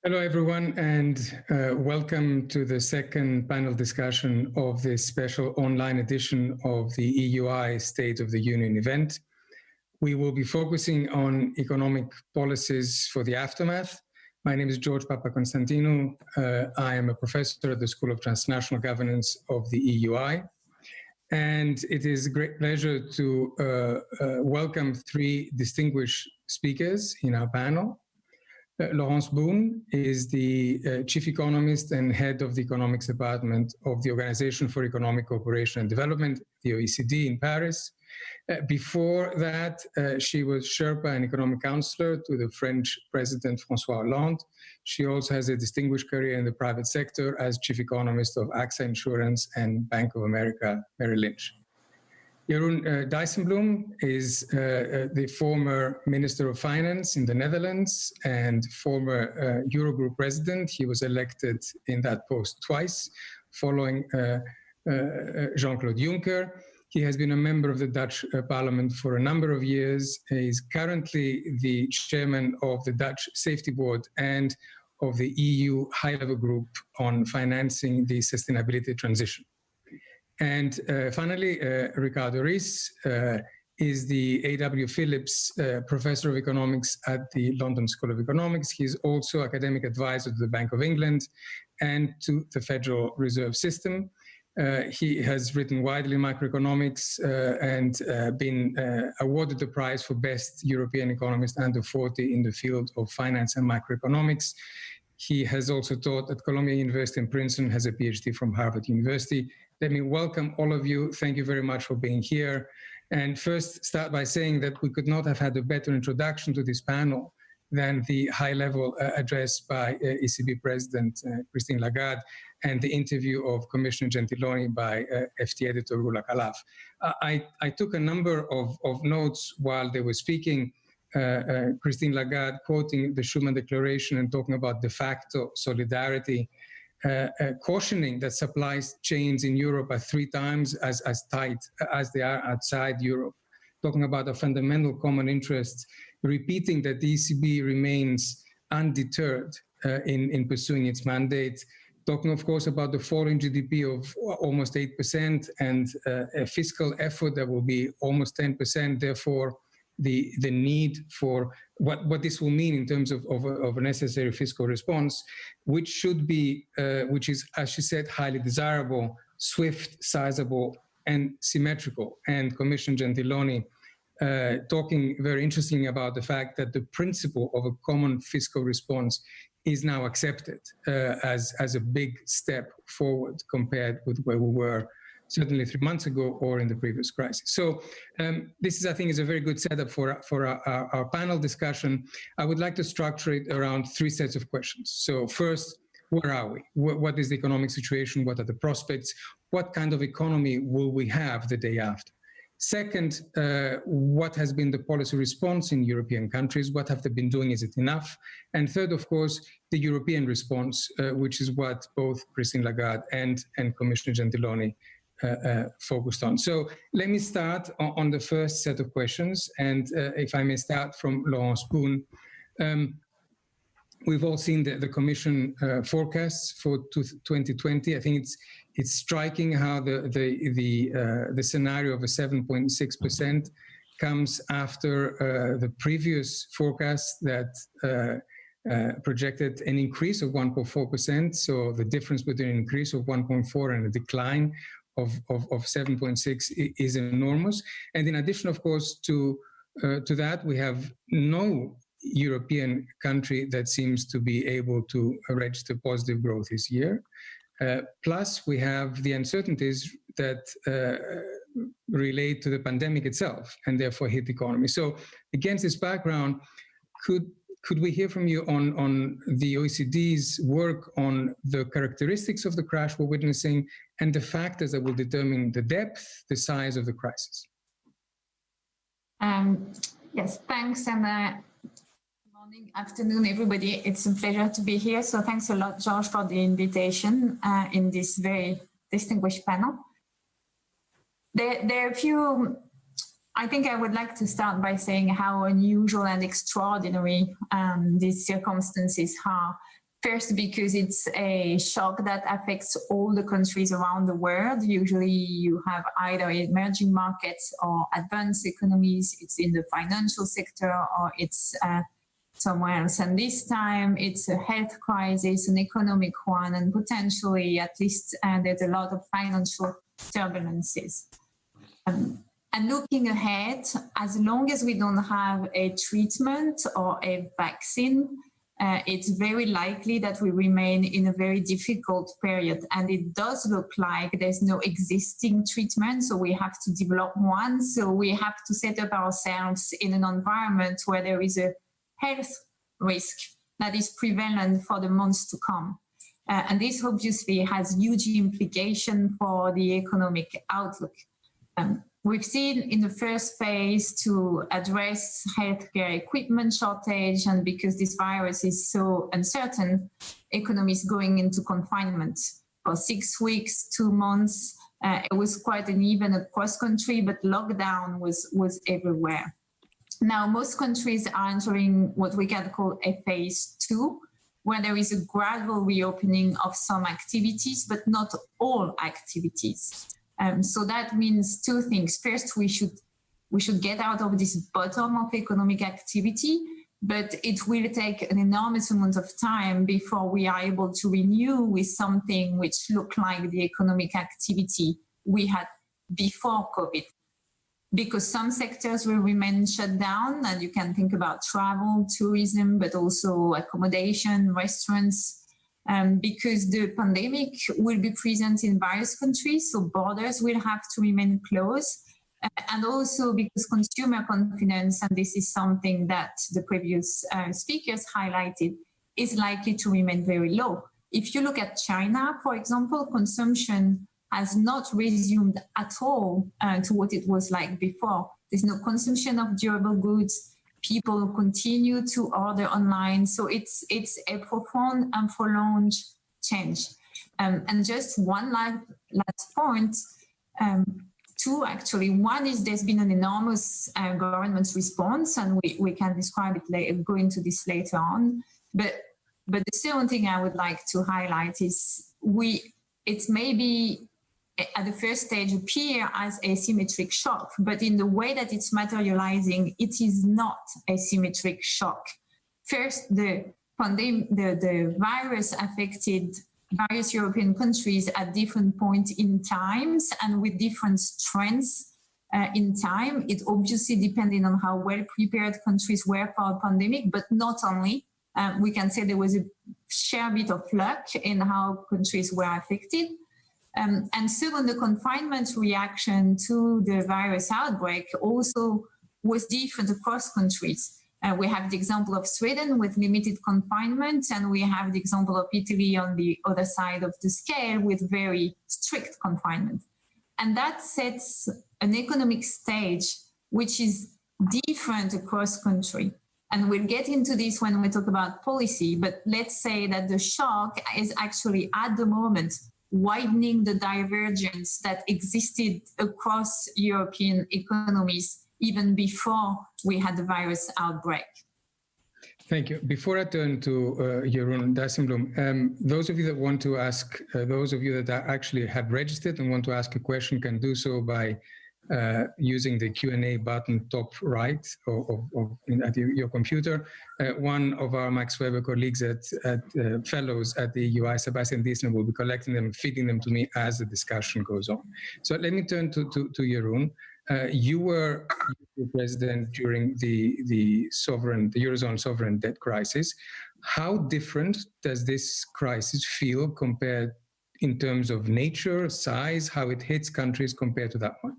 Hello, everyone, and welcome to the second panel discussion of this special online edition of the EUI State of the Union event. We will be focusing on economic policies for the aftermath. My name is George Papakonstantinou. I am a professor at the School of Transnational Governance of the EUI. And it is a great pleasure to welcome three distinguished speakers in our panel. Laurence Boone is the Chief Economist and Head of the Economics Department of the Organization for Economic Cooperation and Development, the OECD in Paris. Before that, she was Sherpa and Economic Counselor to the French President François Hollande. She also has a distinguished career in the private sector as Chief Economist of AXA Insurance and Bank of America Merrill Lynch. Jeroen Dijsselbloem is the former Minister of Finance in the Netherlands and former Eurogroup President. He was elected in that post twice, following Jean-Claude Juncker. He has been a member of the Dutch Parliament for a number of years. He is currently the chairman of the Dutch Safety Board and of the EU high-level group on financing the sustainability transition. And finally, Ricardo Reis is the A.W. Phillips Professor of Economics at the London School of Economics. He's also academic advisor to the Bank of England and to the Federal Reserve System. He has written widely macroeconomics and been awarded the prize for Best European Economist Under 40 in the field of finance and macroeconomics. He has also taught at Columbia University in Princeton, has a PhD from Harvard University. Let me welcome all of you. Thank you very much for being here. And first start by saying that we could not have had a better introduction to this panel than the high-level address by ECB President Christine Lagarde and the interview of Commissioner Gentiloni by FT editor Rula Khalaf. I took a number of notes while they were speaking. Christine Lagarde quoting the Schuman Declaration and talking about de facto solidarity, cautioning that supply chains in Europe are 3 times as tight as they are outside Europe, talking about a fundamental common interest, repeating that the ECB remains undeterred in pursuing its mandate, talking, of course, about the falling GDP of almost 8% and a fiscal effort that will be almost 10%, therefore the need for what this will mean in terms of a necessary fiscal response, which should be, which is, as she said, highly desirable, swift, sizable, and symmetrical. And Commissioner Gentiloni talking very interestingly about the fact that the principle of a common fiscal response is now accepted as a big step forward compared with where we were certainly 3 months ago or in the previous crisis. So this is, I think, is a very good setup for our panel discussion. I would like to structure it around 3 sets of questions. So first, where are we? What is the economic situation? What are the prospects? What kind of economy will we have the day after? Second, what has been the policy response in European countries? What have they been doing? Is it enough? And third, of course, the European response, which is what both Christine Lagarde and Commissioner Gentiloni focused on. So let me start on the first set of questions. And if I may start from Laurence Boone. We've all seen the Commission forecasts for 2020. I think it's striking how the scenario of a 7.6% comes after the previous forecast that projected an increase of 1.4%. So the difference between an increase of 1.4 and a decline of 7.6 is enormous. And in addition, of course, to that, we have no European country that seems to be able to register positive growth this year. Plus, we have the uncertainties that relate to the pandemic itself and therefore hit the economy. So against this background, could we hear from you on the OECD's work on the characteristics of the crash we're witnessing and the factors that will determine the depth, the size of the crisis? Yes, thanks. And morning, afternoon, everybody. It's a pleasure to be here. So thanks a lot, George, for the invitation in this very distinguished panel. There are a few, I think I would like to start by saying how unusual and extraordinary these circumstances are First, because it's a shock that affects all the countries around the world. Usually you have either emerging markets or advanced economies. It's in the financial sector or it's somewhere else. And this time it's a health crisis, an economic one, and potentially at least there's a lot of financial turbulences. And looking ahead, as long as we don't have a treatment or a vaccine, it's very likely that we remain in a very difficult period. And it does look like there's no existing treatment, so we have to develop one. So we have to set up ourselves in an environment where there is a health risk that is prevalent for the months to come. And this obviously has huge implications for the economic outlook. We've seen in the first phase to address healthcare equipment shortage, and because this virus is so uncertain, economies going into confinement for 6 weeks, 2 months. It was quite uneven across country, but lockdown was everywhere. Now, most countries are entering what we can call a phase 2, where there is a gradual reopening of some activities, but not all activities. So that means two things. First, we should get out of this bottom of economic activity, but it will take an enormous amount of time before we are able to renew with something which looked like the economic activity we had before COVID. Because some sectors will remain shut down, and you can think about travel, tourism, but also accommodation, restaurants, because the pandemic will be present in various countries, so borders will have to remain closed. And also because consumer confidence, and this is something that the previous speakers highlighted, is likely to remain very low. If you look at China, for example, consumption has not resumed at all to what it was like before. There's no consumption of durable goods. People continue to order online. So it's a profound and prolonged change. And just one last point, two actually. One is there's been an enormous government response, and we can describe it later, go into this later on. But the second thing I would like to highlight is it's maybe at the first stage appear as a symmetric shock, but in the way that it's materializing, it is not a symmetric shock. First, the virus affected various European countries at different points in times and with different strengths in time. It obviously depended on how well prepared countries were for a pandemic, but not only. We can say there was a share bit of luck in how countries were affected. And second, the confinement reaction to the virus outbreak also was different across countries. We have the example of Sweden with limited confinement, and we have the example of Italy on the other side of the scale with very strict confinement. And that sets an economic stage which is different across country. And we'll get into this when we talk about policy, but let's say that the shock is actually at the moment widening the divergence that existed across European economies even before we had the virus outbreak. Thank you. Before I turn to Jeroen Dijsselbloem, those of you that want to ask, those of you that actually have registered and want to ask a question can do so by using the Q&A button top right at your computer. One of our Max Weber colleagues at fellows at the EUI, Sebastian Diesner, will be collecting them, feeding them to me as the discussion goes on. So let me turn to Jeroen. You were president during the Eurozone sovereign debt crisis. How different does this crisis feel compared in terms of nature, size, how it hits countries compared to that one?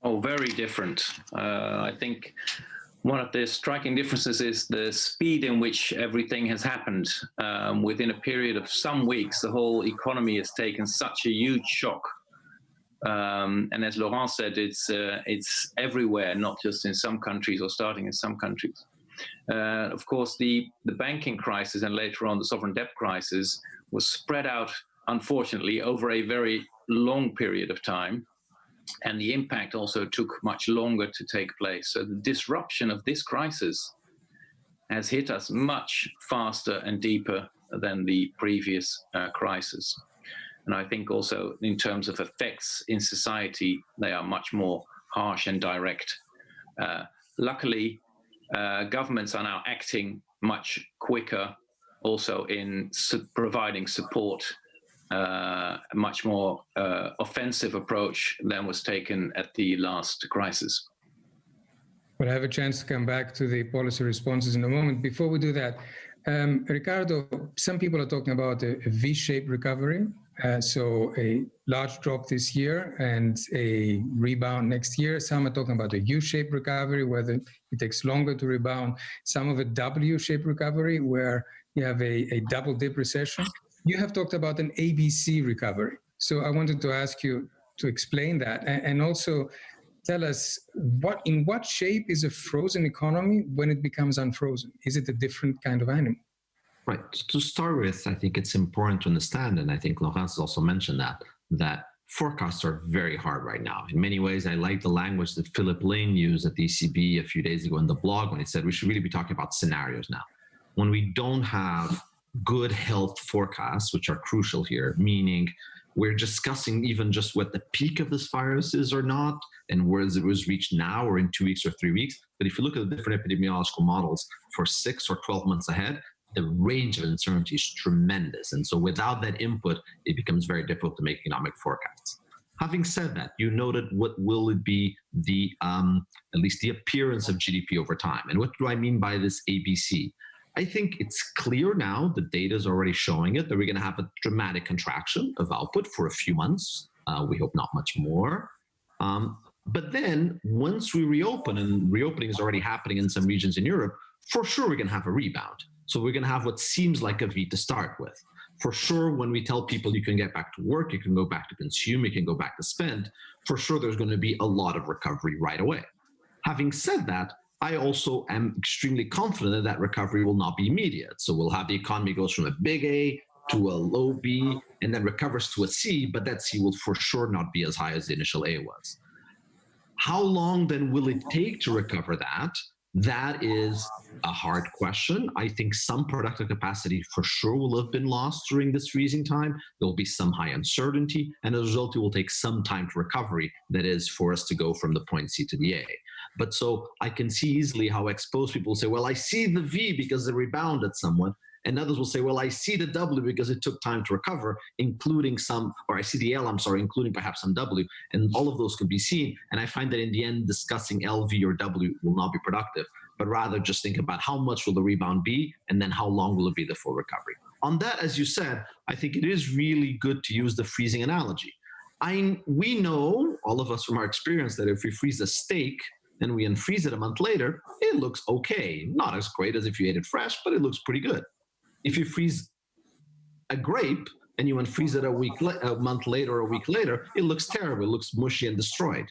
Oh, very different. I think one of the striking differences is the speed in which everything has happened. Within a period of some weeks, the whole economy has taken such a huge shock. And as Laurent said, it's everywhere, not just in some countries or starting in some countries. Of course, the banking crisis and later on the sovereign debt crisis was spread out, unfortunately, over a very long period of time. And the impact also took much longer to take place. So the disruption of this crisis has hit us much faster and deeper than the previous crisis. And I think also in terms of effects in society, they are much more harsh and direct. Luckily, governments are now acting much quicker, also in providing support, a much more offensive approach than was taken at the last crisis. We'll have a chance to come back to the policy responses in a moment. Before we do that, Ricardo, some people are talking about a V-shaped recovery. So a large drop this year and a rebound next year. Some are talking about a U-shaped recovery, where it takes longer to rebound. Some of a W-shaped recovery, where you have a double dip recession. You have talked about an ABC recovery. So I wanted to ask you to explain that, and also tell us in what shape is a frozen economy when it becomes unfrozen? Is it a different kind of animal? Right. To start with, I think it's important to understand, and I think Laurence has also mentioned that forecasts are very hard right now. In many ways, I like the language that Philip Lane used at the ECB a few days ago in the blog when he said we should really be talking about scenarios now. When we don't have good health forecasts, which are crucial here, meaning we're discussing even just what the peak of this virus is or not, and where it was reached now or in 2 weeks or 3 weeks. But if you look at the different epidemiological models for 6 or 12 months ahead, the range of uncertainty is tremendous. And so without that input, it becomes very difficult to make economic forecasts. Having said that, you noted what will it be the, at least the appearance of GDP over time. And what do I mean by this ABC? I think it's clear now, the data is already showing it, that we're gonna have a dramatic contraction of output for a few months. We hope not much more. But then once we reopen, and reopening is already happening in some regions in Europe, for sure we're gonna have a rebound. So we're gonna have what seems like a V to start with. For sure, when we tell people you can get back to work, you can go back to consume, you can go back to spend, for sure there's gonna be a lot of recovery right away. Having said that, I also am extremely confident that that recovery will not be immediate. So we'll have the economy goes from a big A to a low B and then recovers to a C, but that C will for sure not be as high as the initial A was. How long then will it take to recover that? That is a hard question. I think some productive capacity for sure will have been lost during this freezing time. There will be some high uncertainty, and as a result, it will take some time to recovery, that is, for us to go from the point C to the A. But so I can see easily how exposed people will say, well, I see the V because it rebounded somewhat, and others will say, well, I see the W because it took time to recover, including some, or I see the L, I'm sorry, including perhaps some W, and all of those can be seen. And I find that in the end, discussing L, V, or W will not be productive, but rather just think about how much will the rebound be, and then how long will it be the full recovery. On that, as you said, I think it is really good to use the freezing analogy. We know, all of us from our experience, that if we freeze a steak and we unfreeze it a month later, it looks okay. Not as great as if you ate it fresh, but it looks pretty good. If you freeze a grape and you unfreeze it a month later or a week later, it looks terrible. It looks mushy and destroyed.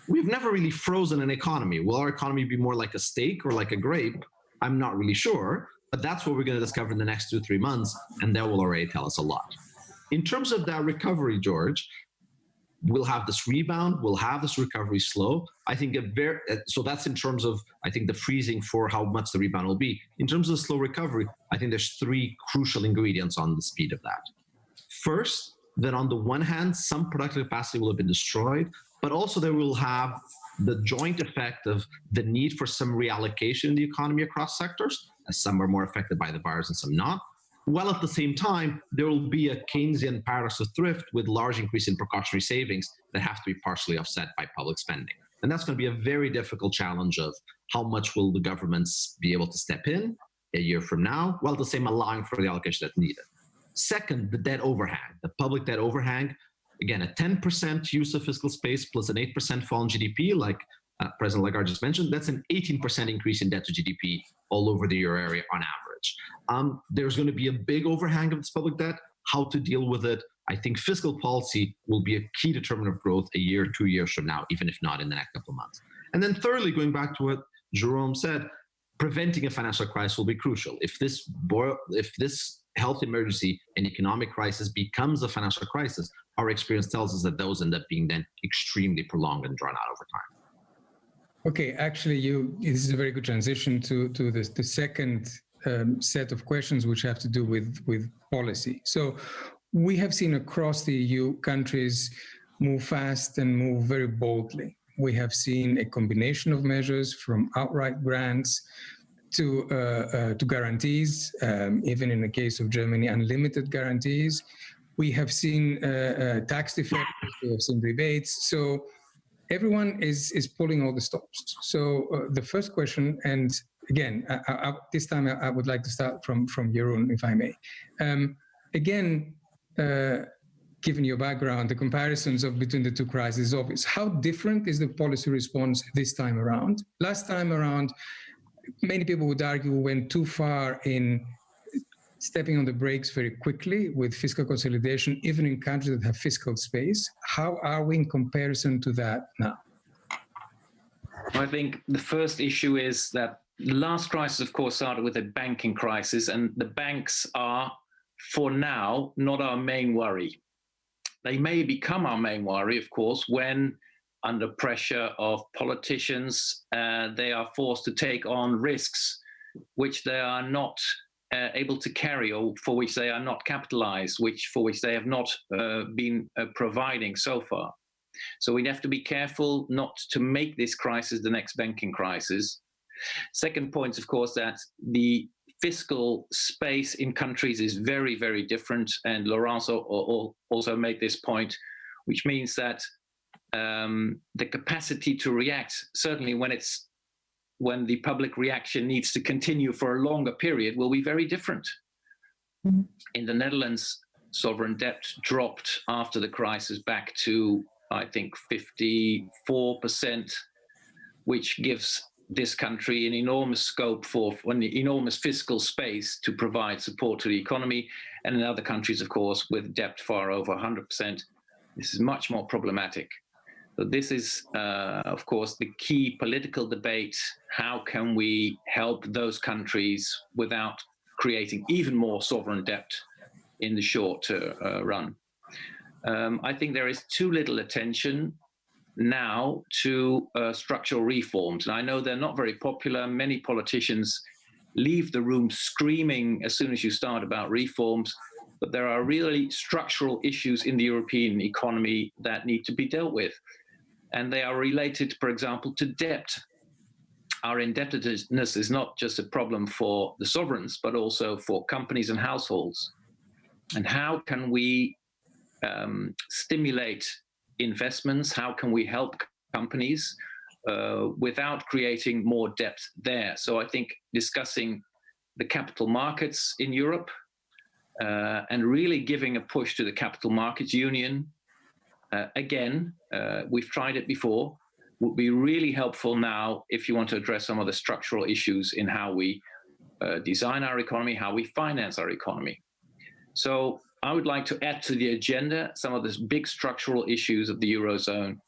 We've never really frozen an economy. Will our economy be more like a steak or like a grape? I'm not really sure, but that's what we're going to discover in the next 2-3 months, and that will already tell us a lot. In terms of that recovery, George, we'll have this rebound, we'll have this recovery slow. I think so that's in terms of, I think, the freezing for how much the rebound will be. In terms of the slow recovery, I think there's 3 crucial ingredients on the speed of that. First, that on the one hand, some productive capacity will have been destroyed, but also they will have the joint effect of the need for some reallocation in the economy across sectors, as some are more affected by the virus and some not. While at the same time, there will be a Keynesian paradox of thrift with large increase in precautionary savings that have to be partially offset by public spending. And that's going to be a very difficult challenge of how much will the governments be able to step in a year from now, while at the same allowing for the allocation that's needed. Second, the debt overhang, the public debt overhang. Again, a 10% use of fiscal space plus an 8% fall in GDP, like President Lagarde just mentioned, that's an 18% increase in debt to GDP all over the euro area on average. There's going to be a big overhang of this public debt. How to deal with it? I think fiscal policy will be a key determinant of growth a year, 2 years from now, even if not in the next couple of months. And then thirdly, going back to what Jerome said, preventing a financial crisis will be crucial. If this health emergency and economic crisis becomes a financial crisis, our experience tells us that those end up being then extremely prolonged and drawn out over time. Okay, actually, this is a very good transition to the second set of questions, which have to do with policy. So we have seen across the EU countries move fast and move very boldly. We have seen a combination of measures from outright grants to guarantees, even in the case of Germany, unlimited guarantees. We have seen tax defectors, we have seen rebates. So everyone is pulling all the stops. So the first question, and again, this time I would like to start from Jeroen, if I may. Again, given your background, the comparisons between the two crises is obvious. How different is the policy response this time around? Last time around, many people would argue we went too far in stepping on the brakes very quickly with fiscal consolidation, even in countries that have fiscal space. How are we in comparison to that now? I think the first issue is that the last crisis, of course, started with a banking crisis, and the banks are, for now, not our main worry. They may become our main worry, of course, when under pressure of politicians, they are forced to take on risks which they are not able to carry, or for which they are not capitalized, for which they have not been providing so far. So we have to be careful not to make this crisis the next banking crisis. Second point, of course, that the fiscal space in countries is very, very different, and Laurence also made this point, which means that the capacity to react, certainly when the public reaction needs to continue for a longer period, will be very different. Mm-hmm. In the Netherlands, sovereign debt dropped after the crisis back to, I think, 54%, which gives this country an enormous scope for an enormous fiscal space to provide support to the economy. And in other countries, of course, with debt far over 100%, this is much more problematic. So this is, of course, the key political debate. How can we help those countries without creating even more sovereign debt in the short run? I think there is too little attention now to structural reforms. And I know they're not very popular. Many politicians leave the room screaming as soon as you start about reforms, but there are really structural issues in the European economy that need to be dealt with. And they are related, for example, to debt. Our indebtedness is not just a problem for the sovereigns, but also for companies and households. And how can we stimulate investments? How can we help companies without creating more debt there? So I think discussing the capital markets in Europe and really giving a push to the capital markets union, again, we've tried it before, would be really helpful now if you want to address some of the structural issues in how we design our economy, how we finance our economy. So I would like to add to the agenda some of the big structural issues of the Eurozone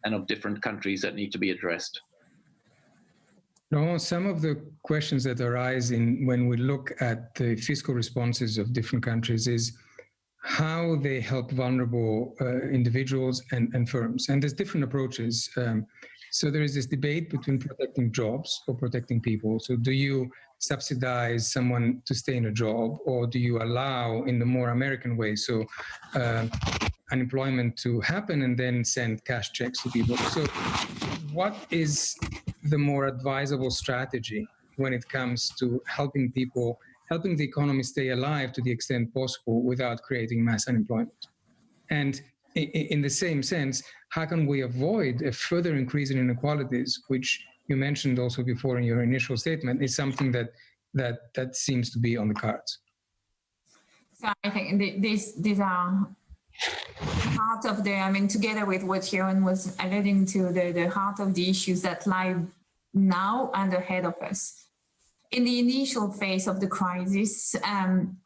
and of different countries that need to be addressed. No, some of the questions that arise when we look at the fiscal responses of different countries is how they help vulnerable individuals and firms. And there's different approaches. So there is this debate between protecting jobs or protecting people. So do you subsidize someone to stay in a job, or do you allow, in the more American way, so unemployment to happen and then send cash checks to people? So what is the more advisable strategy when it comes to helping people, helping the economy stay alive to the extent possible without creating mass unemployment? And in the same sense, how can we avoid a further increase in inequalities, which you mentioned also before in your initial statement, is something that seems to be on the cards? So I think these are part of together with what Jeroen was alluding to, the heart of the issues that lie now and ahead of us. In the initial phase of the crisis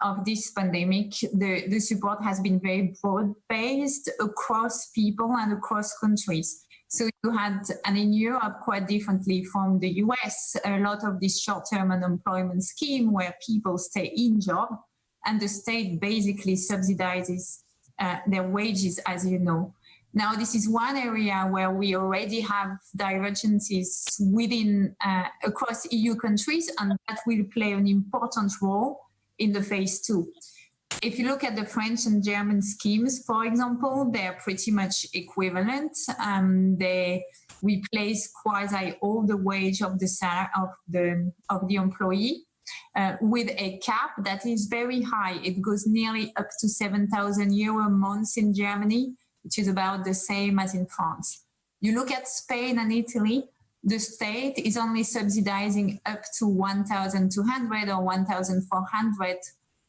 of this pandemic, the support has been very broad-based across people and across countries. So you had, and in Europe, quite differently from the US, a lot of this short-term unemployment scheme where people stay in job and the state basically subsidizes their wages, as you know. Now, this is one area where we already have divergences within across EU countries, and that will play an important role in the phase 2. If you look at the French and German schemes, for example, they're pretty much equivalent. They replace quasi all the wage of the salary of the employee with a cap that is very high. It goes nearly up to 7,000 euro a month in Germany, which is about the same as in France. You look at Spain and Italy, the state is only subsidizing up to 1,200 or 1,400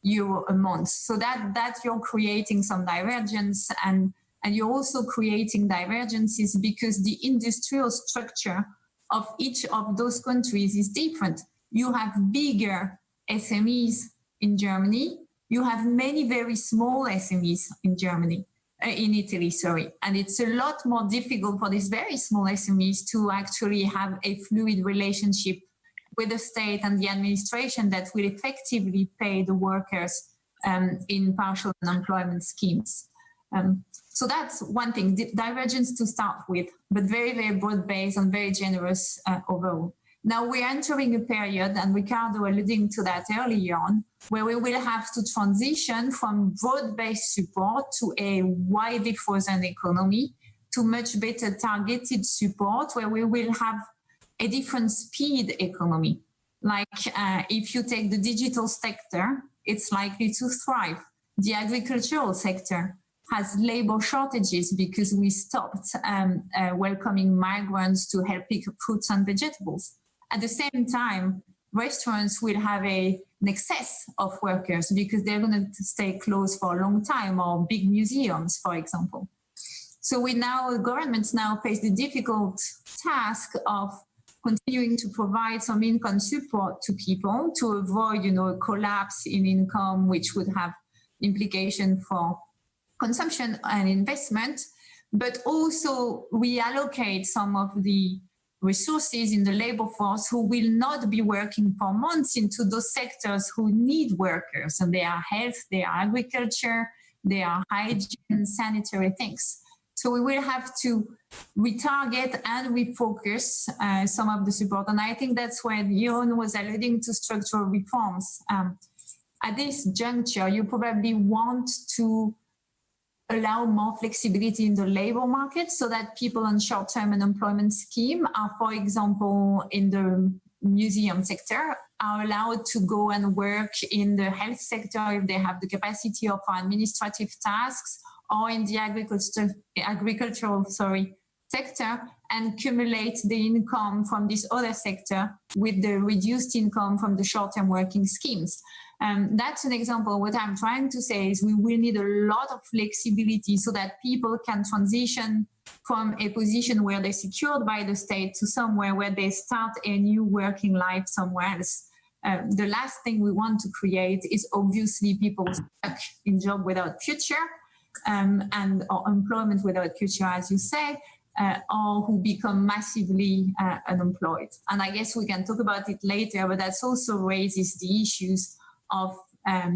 euro a month. So that you're creating some divergence, and you're also creating divergences because the industrial structure of each of those countries is different. You have bigger SMEs in Germany. You have many very small SMEs in Italy, sorry. And it's a lot more difficult for these very small SMEs to actually have a fluid relationship with the state and the administration that will effectively pay the workers in partial unemployment schemes. So that's one thing, divergence to start with, but very, very broad-based and very generous overall. Now we're entering a period, and Ricardo alluding to that earlier on, where we will have to transition from broad-based support to a widely frozen economy to much better targeted support, where we will have a different speed economy. Like if you take the digital sector, it's likely to thrive. The agricultural sector has labor shortages because we stopped welcoming migrants to help pick fruits and vegetables. At the same time, restaurants will have an excess of workers because they're going to stay closed for a long time, or big museums, for example. So governments now face the difficult task of continuing to provide some income support to people to avoid, a collapse in income, which would have implication for consumption and investment, but also reallocate some of the resources in the labor force who will not be working for months into those sectors who need workers. And they are health, they are agriculture, they are hygiene, sanitary things. So we will have to retarget and refocus some of the support. And I think that's where Jeroen was alluding to structural reforms. At this juncture, you probably want to allow more flexibility in the labor market so that people on short-term unemployment scheme are, for example, in the museum sector, are allowed to go and work in the health sector if they have the capacity, or for administrative tasks, or in the agricultural sector, and accumulate the income from this other sector with the reduced income from the short-term working schemes. That's an example. What I'm trying to say is we will need a lot of flexibility so that people can transition from a position where they're secured by the state to somewhere where they start a new working life somewhere else. The last thing we want to create is obviously people stuck in job without future, or employment without future, as you say, or who become massively unemployed. And I guess we can talk about it later, but that also raises the issues of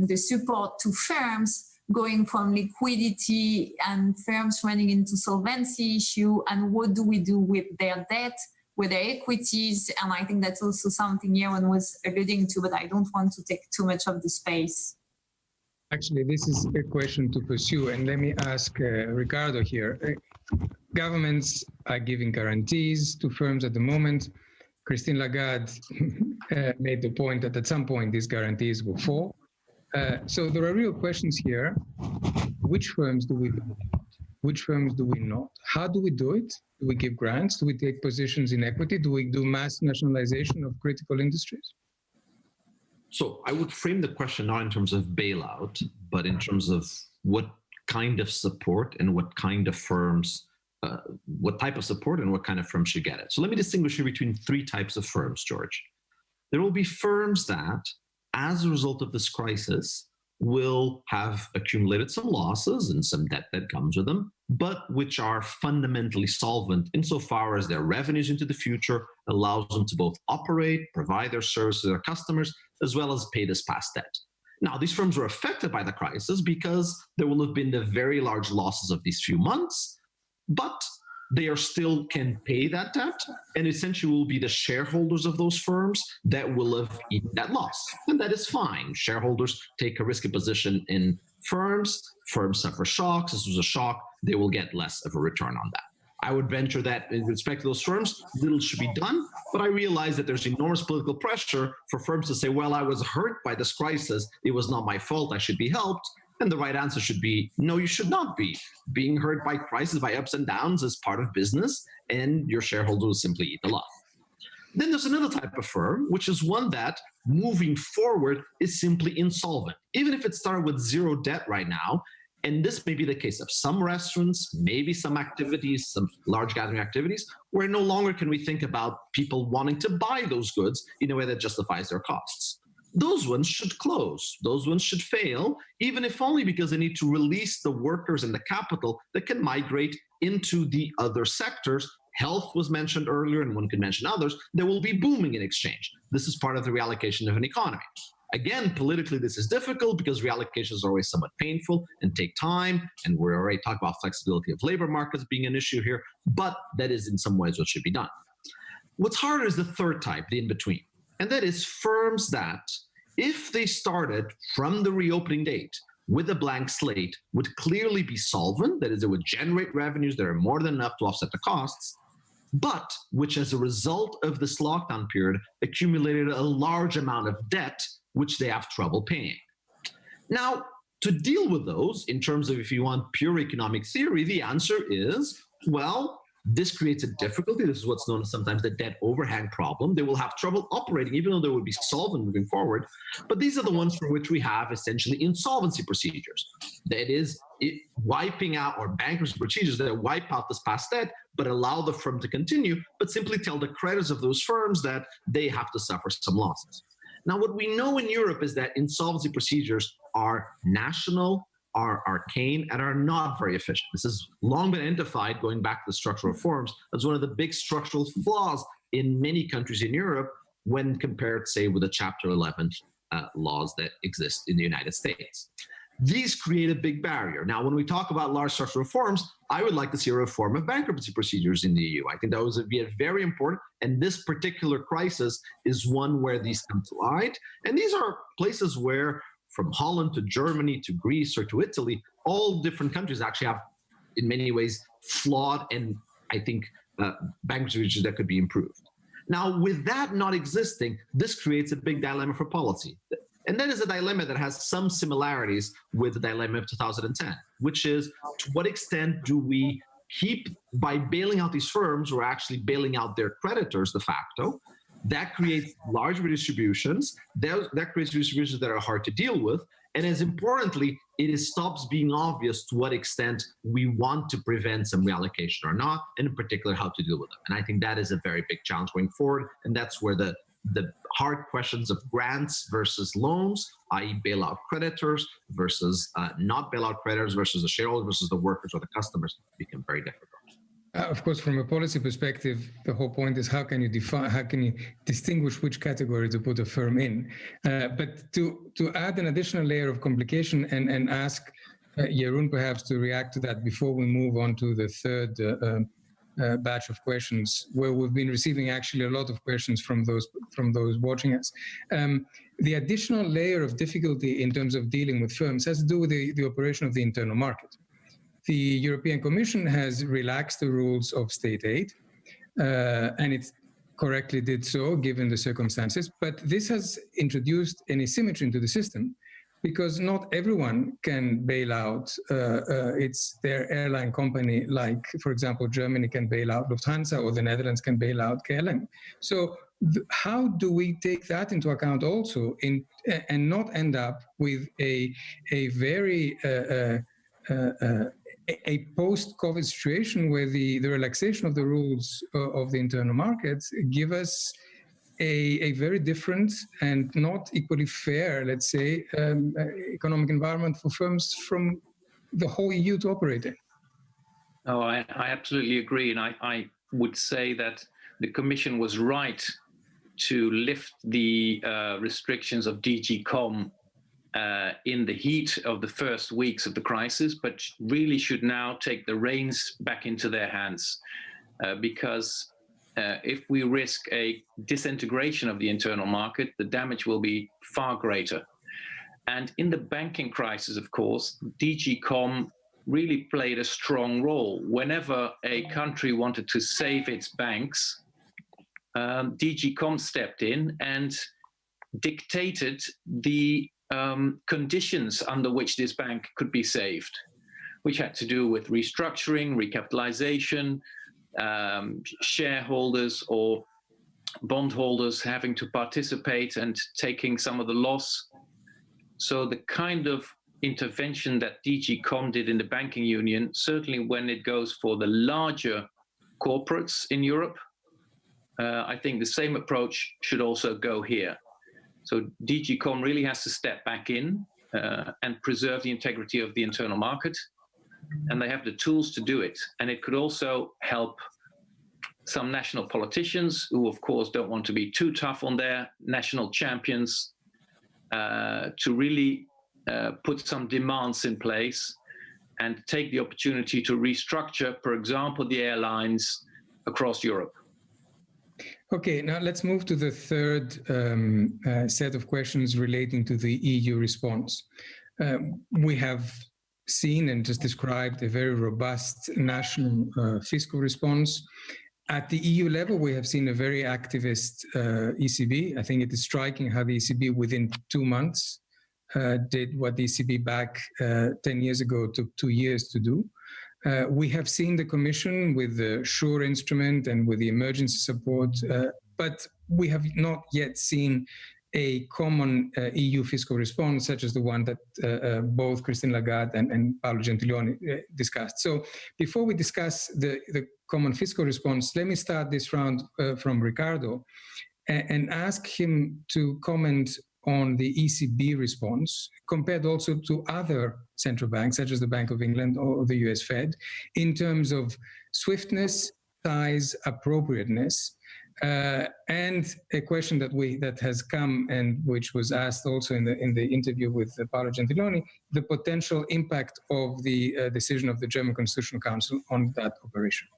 the support to firms going from liquidity and firms running into solvency issue, and what do we do with their debt, with their equities. And I think that's also something Jeroen was alluding to, but I don't want to take too much of the space. Actually, this is a question to pursue, and let me ask Ricardo here. Governments are giving guarantees to firms at the moment. Christine Lagarde made the point that at some point these guarantees will fall. So there are real questions here. Which firms do we benefit? Which firms do we not? How do we do it? Do we give grants? Do we take positions in equity? Do we do mass nationalization of critical industries? So I would frame the question not in terms of bailout, but in terms of what kind of support and what kind of firms, what type of support and what kind of firms should get it. So let me distinguish here between three types of firms, George. There will be firms that, as a result of this crisis, will have accumulated some losses and some debt that comes with them, but which are fundamentally solvent insofar as their revenues into the future allows them to both operate, provide their services to their customers, as well as pay this past debt. Now, these firms were affected by the crisis because there will have been the very large losses of these few months, but they are still can pay that debt, and essentially will be the shareholders of those firms that will have eaten that loss. And that is fine. Shareholders take a risky position in firms suffer shocks. This was a shock, they will get less of a return on that. I would venture that in respect to those firms, little should be done, but I realize that there's enormous political pressure for firms to say, well, I was hurt by this crisis, it was not my fault, I should be helped. And the right answer should be, no, you should not be. Being hurt by crises, by ups and downs is part of business, and your shareholders will simply eat the loss. Then there's another type of firm, which is one that, moving forward, is simply insolvent. Even if it started with zero debt right now, and this may be the case of some restaurants, maybe some activities, some large gathering activities, where no longer can we think about people wanting to buy those goods in a way that justifies their costs. Those ones should close. Those ones should fail, even if only because they need to release the workers and the capital that can migrate into the other sectors. Health was mentioned earlier, and one could mention others that will be booming in exchange. This is part of the reallocation of an economy. Again, politically, this is difficult because reallocations are always somewhat painful and take time, and we're already talking about flexibility of labor markets being an issue here, but that is in some ways what should be done. What's harder is the third type, the in-between, and that is firms that, if they started from the reopening date with a blank slate, would clearly be solvent, that is, it would generate revenues that are more than enough to offset the costs, but which as a result of this lockdown period accumulated a large amount of debt which they have trouble paying. Now, to deal with those, in terms of if you want pure economic theory, the answer is, well, this creates a difficulty. This is what's known as sometimes the debt overhang problem. They will have trouble operating, even though they would be solvent moving forward. But these are the ones for which we have essentially insolvency procedures. That is, wiping out, or bankruptcy procedures that wipe out this past debt, but allow the firm to continue, but simply tell the creditors of those firms that they have to suffer some losses. Now, what we know in Europe is that insolvency procedures are national, are arcane, and are not very efficient. This has long been identified, going back to the structural reforms, as one of the big structural flaws in many countries in Europe when compared, say, with the Chapter 11 laws that exist in the United States. These create a big barrier. Now, when we talk about large structural reforms, I would like to see a reform of bankruptcy procedures in the EU. I think that would be very important, and this particular crisis is one where these come to light. And these are places where, from Holland to Germany to Greece or to Italy, all different countries actually have, in many ways, flawed and, I think, bankruptcy procedures that could be improved. Now, with that not existing, this creates a big dilemma for policy. And that is a dilemma that has some similarities with the dilemma of 2010, which is, to what extent do we keep, by bailing out these firms, or actually bailing out their creditors de facto? That creates large redistributions. That creates redistributions that are hard to deal with. And as importantly, it stops being obvious to what extent we want to prevent some reallocation or not, and in particular, how to deal with them. And I think that is a very big challenge going forward. And that's where the hard questions of grants versus loans, i.e. bailout creditors versus not bailout creditors versus the shareholders versus the workers or the customers, become very difficult. Of course, from a policy perspective, the whole point is how can you distinguish which category to put a firm in? But to add an additional layer of complication and ask Jeroen perhaps to react to that before we move on to the third batch of questions, where we've been receiving actually a lot of questions from those watching us. The additional layer of difficulty in terms of dealing with firms has to do with the operation of the internal market. The European Commission has relaxed the rules of state aid, and it correctly did so given the circumstances, but this has introduced an asymmetry into the system, because not everyone can bail out their airline company, like, for example, Germany can bail out Lufthansa, or the Netherlands can bail out KLM. So how do we take that into account also and not end up with a very a post-COVID situation where the relaxation of the rules of the internal market give us a very different and not equally fair, let's say, economic environment for firms from the whole EU to operate in? Oh, I absolutely agree. And I would say that the Commission was right to lift the restrictions of DG COM in the heat of the first weeks of the crisis, but really should now take the reins back into their hands, because if we risk a disintegration of the internal market, the damage will be far greater. And in the banking crisis, of course, DG Comp really played a strong role. Whenever a country wanted to save its banks, DG Comp stepped in and dictated the conditions under which this bank could be saved, which had to do with restructuring, recapitalization, shareholders or bondholders having to participate and taking some of the loss. So the kind of intervention that DG Comp did in the banking union, certainly when it goes for the larger corporates in Europe, I think the same approach should also go here. So DG Comp really has to step back in and preserve the integrity of the internal market, and they have the tools to do it. And it could also help some national politicians who, of course, don't want to be too tough on their national champions, to really put some demands in place and take the opportunity to restructure, for example, the airlines across Europe. Okay, now let's move to the third set of questions relating to the EU response. We have seen and just described a very robust national fiscal response. At the EU level, we have seen a very activist ECB. I think it is striking how the ECB within 2 months did what the ECB back 10 years ago took 2 years to do. We have seen the Commission with the SURE instrument and with the emergency support, but we have not yet seen a common EU fiscal response, such as the one that both Christine Lagarde and Paolo Gentiloni discussed. So before we discuss the common fiscal response, let me start this round from Ricardo and ask him to comment on the ECB response, compared also to other central banks, such as the Bank of England or the US Fed, in terms of swiftness, size, appropriateness, and a question that has come and which was asked also in the interview with Paolo Gentiloni, the potential impact of the decision of the German Constitutional Council on that operation.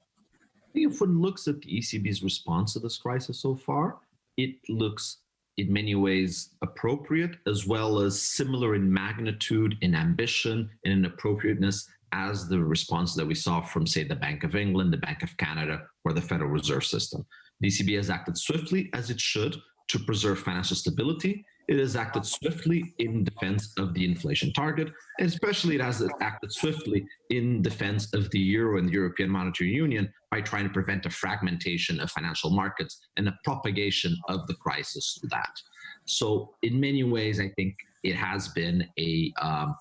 If one looks at the ECB's response to this crisis so far, it looks in many ways appropriate, as well as similar in magnitude, in ambition, and in appropriateness as the response that we saw from, say, the Bank of England, the Bank of Canada, or the Federal Reserve System. The ECB has acted swiftly, as it should, to preserve financial stability. It has acted swiftly in defense of the inflation target, and especially it has acted swiftly in defense of the euro and the European Monetary Union by trying to prevent a fragmentation of financial markets and the propagation of the crisis through that. So in many ways, I think it has been an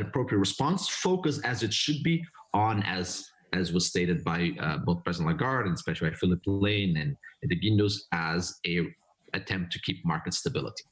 appropriate response, focused as it should be on, as was stated by both President Lagarde and especially by Philippe Lane and the Guindos, as a attempt to keep market stability.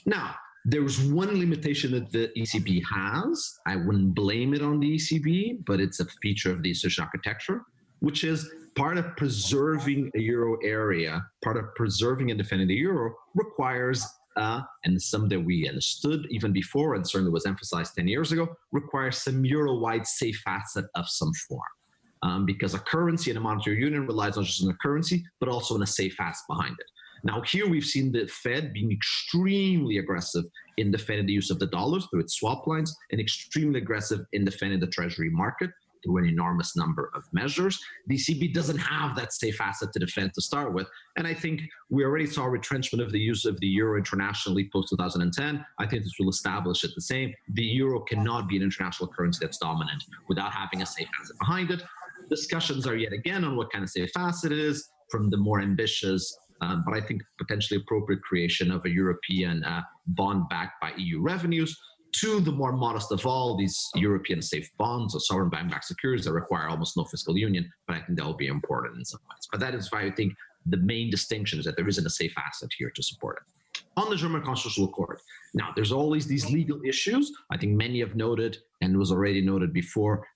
Now, there was one limitation that the ECB has. I wouldn't blame it on the ECB, but it's a feature of the institutional architecture, which is part of preserving a euro area, part of preserving and defending the euro requires, and some that we understood even before, and certainly was emphasized 10 years ago, requires some euro-wide safe asset of some form. Because a currency and a monetary union relies not just on a currency, but also on a safe asset behind it. Now, here we've seen the Fed being extremely aggressive in defending the use of the dollars through its swap lines, and extremely aggressive in defending the treasury market through an enormous number of measures. The ECB doesn't have that safe asset to defend to start with. And I think we already saw a retrenchment of the use of the euro internationally post-2010. I think this will establish it the same. The euro cannot be an international currency that's dominant without having a safe asset behind it. Discussions are yet again on what kind of safe asset it is, from the more ambitious but I think potentially appropriate creation of a European bond backed by EU revenues, to the more modest of all, these European safe bonds or sovereign bank-backed securities that require almost no fiscal union, but I think that will be important in some ways. But that is why I think the main distinction is that there isn't a safe asset here to support it. On the German Constitutional Court, now there's always these legal issues. I think many have noted, and was already noted before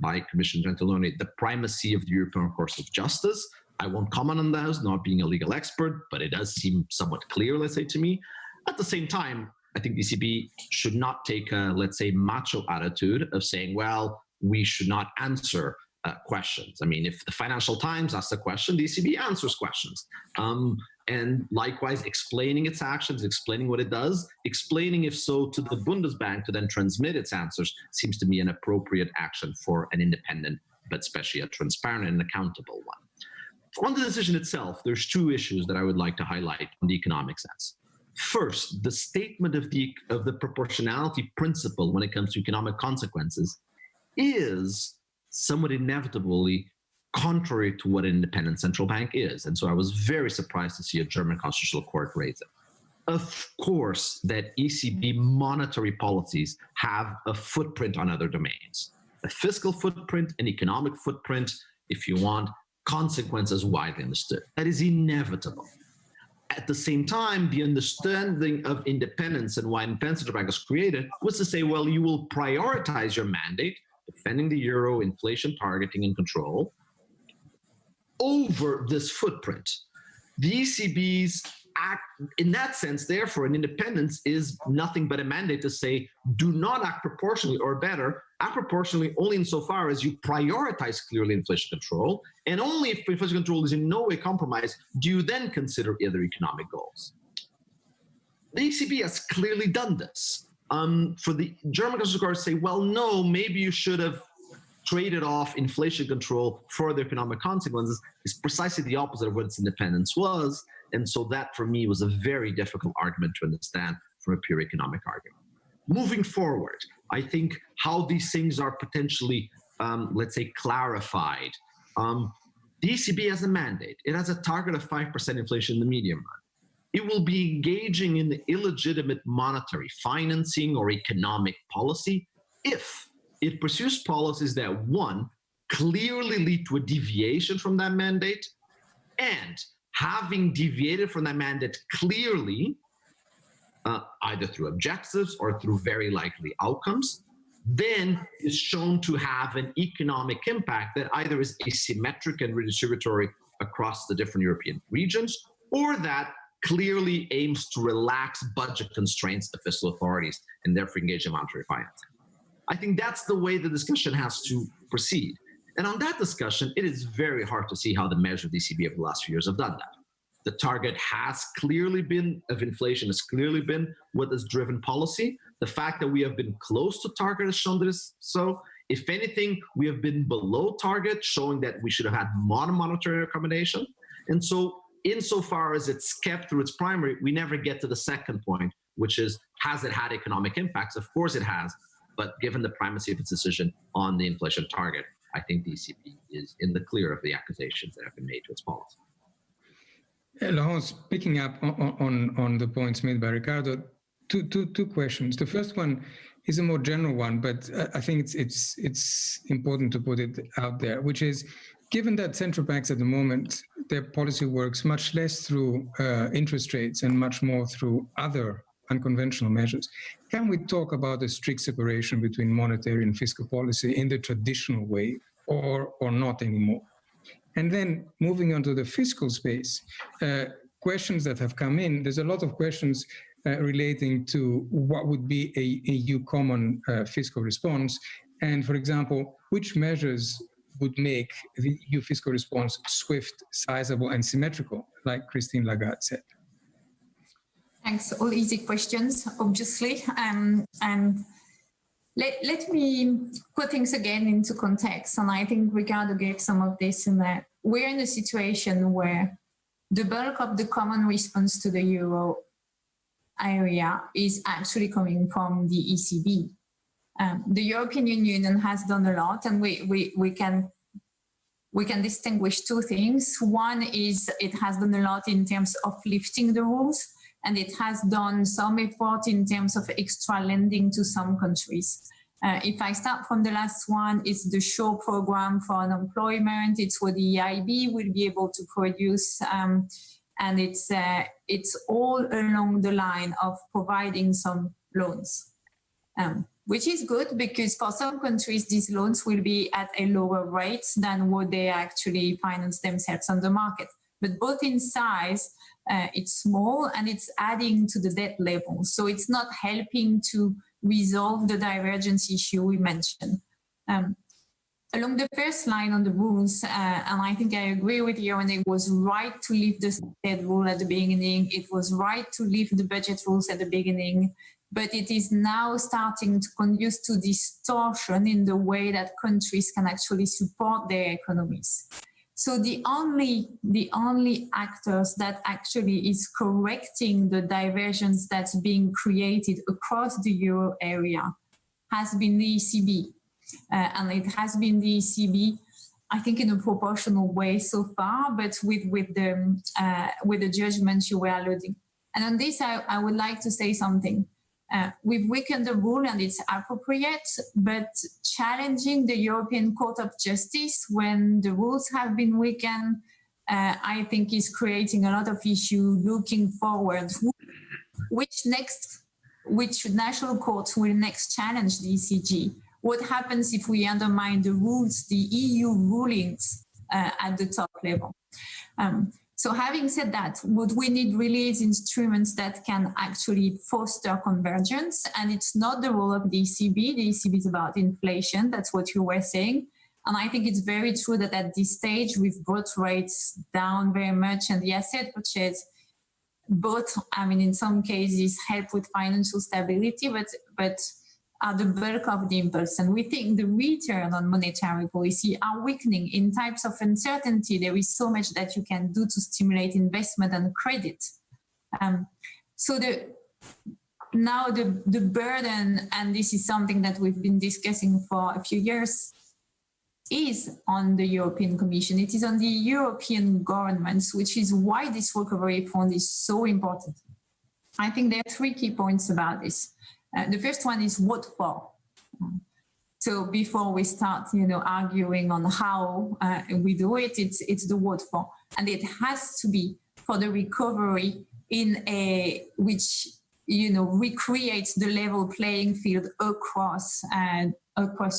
by Commissioner Gentiloni, the primacy of the European Court of Justice. I won't comment on those, not being a legal expert, but it does seem somewhat clear, let's say, to me. At the same time, I think the ECB should not take a, let's say, macho attitude of saying, well, we should not answer questions. I mean, if the Financial Times asks a question, the ECB answers questions. And likewise, explaining its actions, explaining what it does, explaining, if so, to the Bundesbank to then transmit its answers seems to be an appropriate action for an independent, but especially a transparent and accountable one. On the decision itself, there's two issues that I would like to highlight in the economic sense. First, the statement of the proportionality principle when it comes to economic consequences is somewhat inevitably contrary to what an independent central bank is. And so I was very surprised to see a German constitutional court raise it. Of course, that ECB monetary policies have a footprint on other domains. A fiscal footprint, an economic footprint, if you want, consequences widely understood. That is inevitable. At the same time, the understanding of independence and why independent central bank was created was to say, well, you will prioritize your mandate, defending the euro, inflation targeting and control, over this footprint. The ECB's act, in that sense, therefore, an independence is nothing but a mandate to say, do not act proportionally, or better, act proportionally only insofar as you prioritize clearly inflation control, and only if inflation control is in no way compromised, do you then consider other economic goals. The ECB has clearly done this. For the German Constitutional Court to say, well, no, maybe you should have traded off inflation control for the economic consequences is precisely the opposite of what its independence was. And so that, for me, was a very difficult argument to understand from a pure economic argument. Moving forward, I think how these things are potentially, let's say, clarified. The ECB has a mandate. It has a target of 5% inflation in the medium run. It will be engaging in the illegitimate monetary financing or economic policy if it pursues policies that, one, clearly lead to a deviation from that mandate, and having deviated from that mandate clearly, either through objectives or through very likely outcomes, then is shown to have an economic impact that either is asymmetric and redistributory across the different European regions, or that clearly aims to relax budget constraints of fiscal authorities and therefore engage in monetary financing. I think that's the way the discussion has to proceed. And on that discussion, it is very hard to see how the measure of the ECB over the last few years have done that. The target has clearly been, of inflation has clearly been what has driven policy. The fact that we have been close to target has shown that it's so. If anything, we have been below target, showing that we should have had monetary accommodation. And so insofar as it's kept through its primary, we never get to the second point, which is, has it had economic impacts? Of course it has. But given the primacy of its decision on the inflation target, I think the ECB is in the clear of the accusations that have been made to its policy. Laurence, picking up on the points made by Ricardo, two questions. The first one is a more general one, but I think it's important to put it out there, which is, given that central banks at the moment, their policy works much less through interest rates and much more through other unconventional measures, can we talk about a strict separation between monetary and fiscal policy in the traditional way, or not anymore? And then moving on to the fiscal space, questions that have come in, there's a lot of questions relating to what would be a EU common fiscal response. And for example, which measures would make the EU fiscal response swift, sizable, and symmetrical, like Christine Lagarde said? Thanks. All easy questions, obviously. And let me put things again into context. And I think Ricardo gave some of this in that we're in a situation where the bulk of the common response to the euro area is actually coming from the ECB. The European Union has done a lot, and we can distinguish two things. One is it has done a lot in terms of lifting the rules, and it has done some effort in terms of extra lending to some countries. If I start from the last one, it's the SURE program for unemployment. It's what the EIB will be able to produce, and it's all along the line of providing some loans, which is good because for some countries, these loans will be at a lower rate than what they actually finance themselves on the market. But both in size it's small, and it's adding to the debt level. So it's not helping to resolve the divergence issue we mentioned. Along the first line on the rules, and I think I agree with you, and it was right to leave the state rule at the beginning. It was right to leave the budget rules at the beginning, but it is now starting to conduce to distortion in the way that countries can actually support their economies. So the only actors that actually is correcting the divergence that's being created across the euro area has been the ECB. And it has been the ECB, I think, in a proportional way so far, but with the judgments you were alluding. And on this, I would like to say something. We've weakened the rule, and it's appropriate, but challenging the European Court of Justice when the rules have been weakened, I think is creating a lot of issue looking forward. Which national courts will next challenge the ECJ? What happens if we undermine the rules, the EU rulings at the top level? So having said that, what we need really is instruments that can actually foster convergence. And it's not the role of the ECB. The ECB is about inflation. That's what you were saying. And I think it's very true that at this stage, we've brought rates down very much, and the asset purchase both, I mean, in some cases help with financial stability, but are the bulk of the impulse. And we think the return on monetary policy are weakening. In times of uncertainty, there is so much that you can do to stimulate investment and credit. So now the burden, and this is something that we've been discussing for a few years, is on the European Commission. It is on the European governments, which is why this recovery fund is so important. I think there are three key points about this. The first one is what for. So before we start, arguing on how we do it, it's the what for, and it has to be for the recovery in a which recreates the level playing field across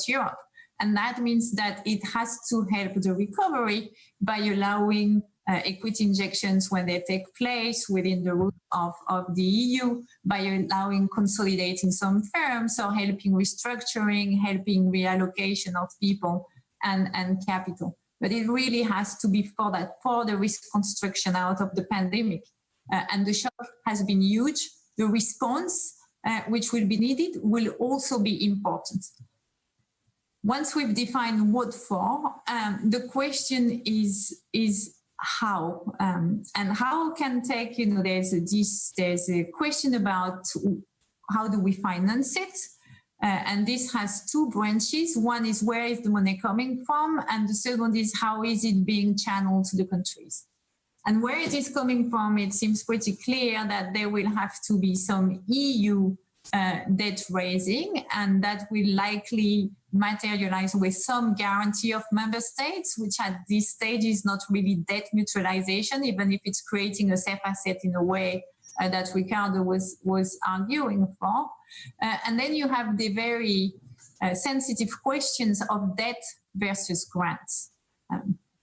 Europe, and that means that it has to help the recovery by allowing equity injections when they take place within the root of the EU, by allowing consolidating some firms, or helping restructuring, helping reallocation of people and capital. But it really has to be for that, for the risk construction out of the pandemic. And the shock has been huge. The response, which will be needed, will also be important. Once we've defined what for, the question is how, and how can take, there's a question about how do we finance it, and this has two branches. One is where is the money coming from, and the second is how is it being channeled to the countries. And where it is coming from, it seems pretty clear that there will have to be some EU debt raising, and that will likely materialize with some guarantee of member states, which at this stage is not really debt neutralization, even if it's creating a safe asset in a way that Ricardo was arguing for. And then you have the very sensitive questions of debt versus grants.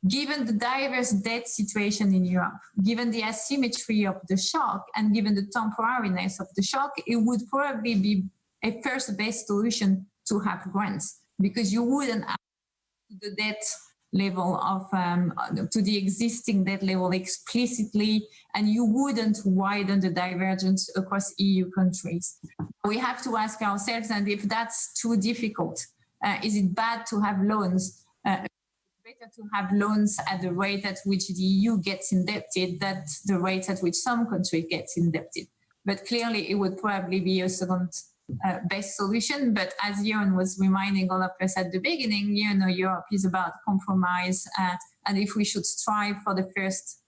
Given the diverse debt situation in Europe, given the asymmetry of the shock, and given the temporariness of the shock, it would probably be a first best solution to have grants, because you wouldn't add the debt level of to the existing debt level explicitly, and you wouldn't widen the divergence across EU countries. We have to ask ourselves, and if that's too difficult, is it bad to have loans? Better to have loans at the rate at which the EU gets indebted than the rate at which some country gets indebted. But clearly it would probably be a second best solution. But as Jörn was reminding all of us at the beginning, Europe is about compromise. And if we should strive for the first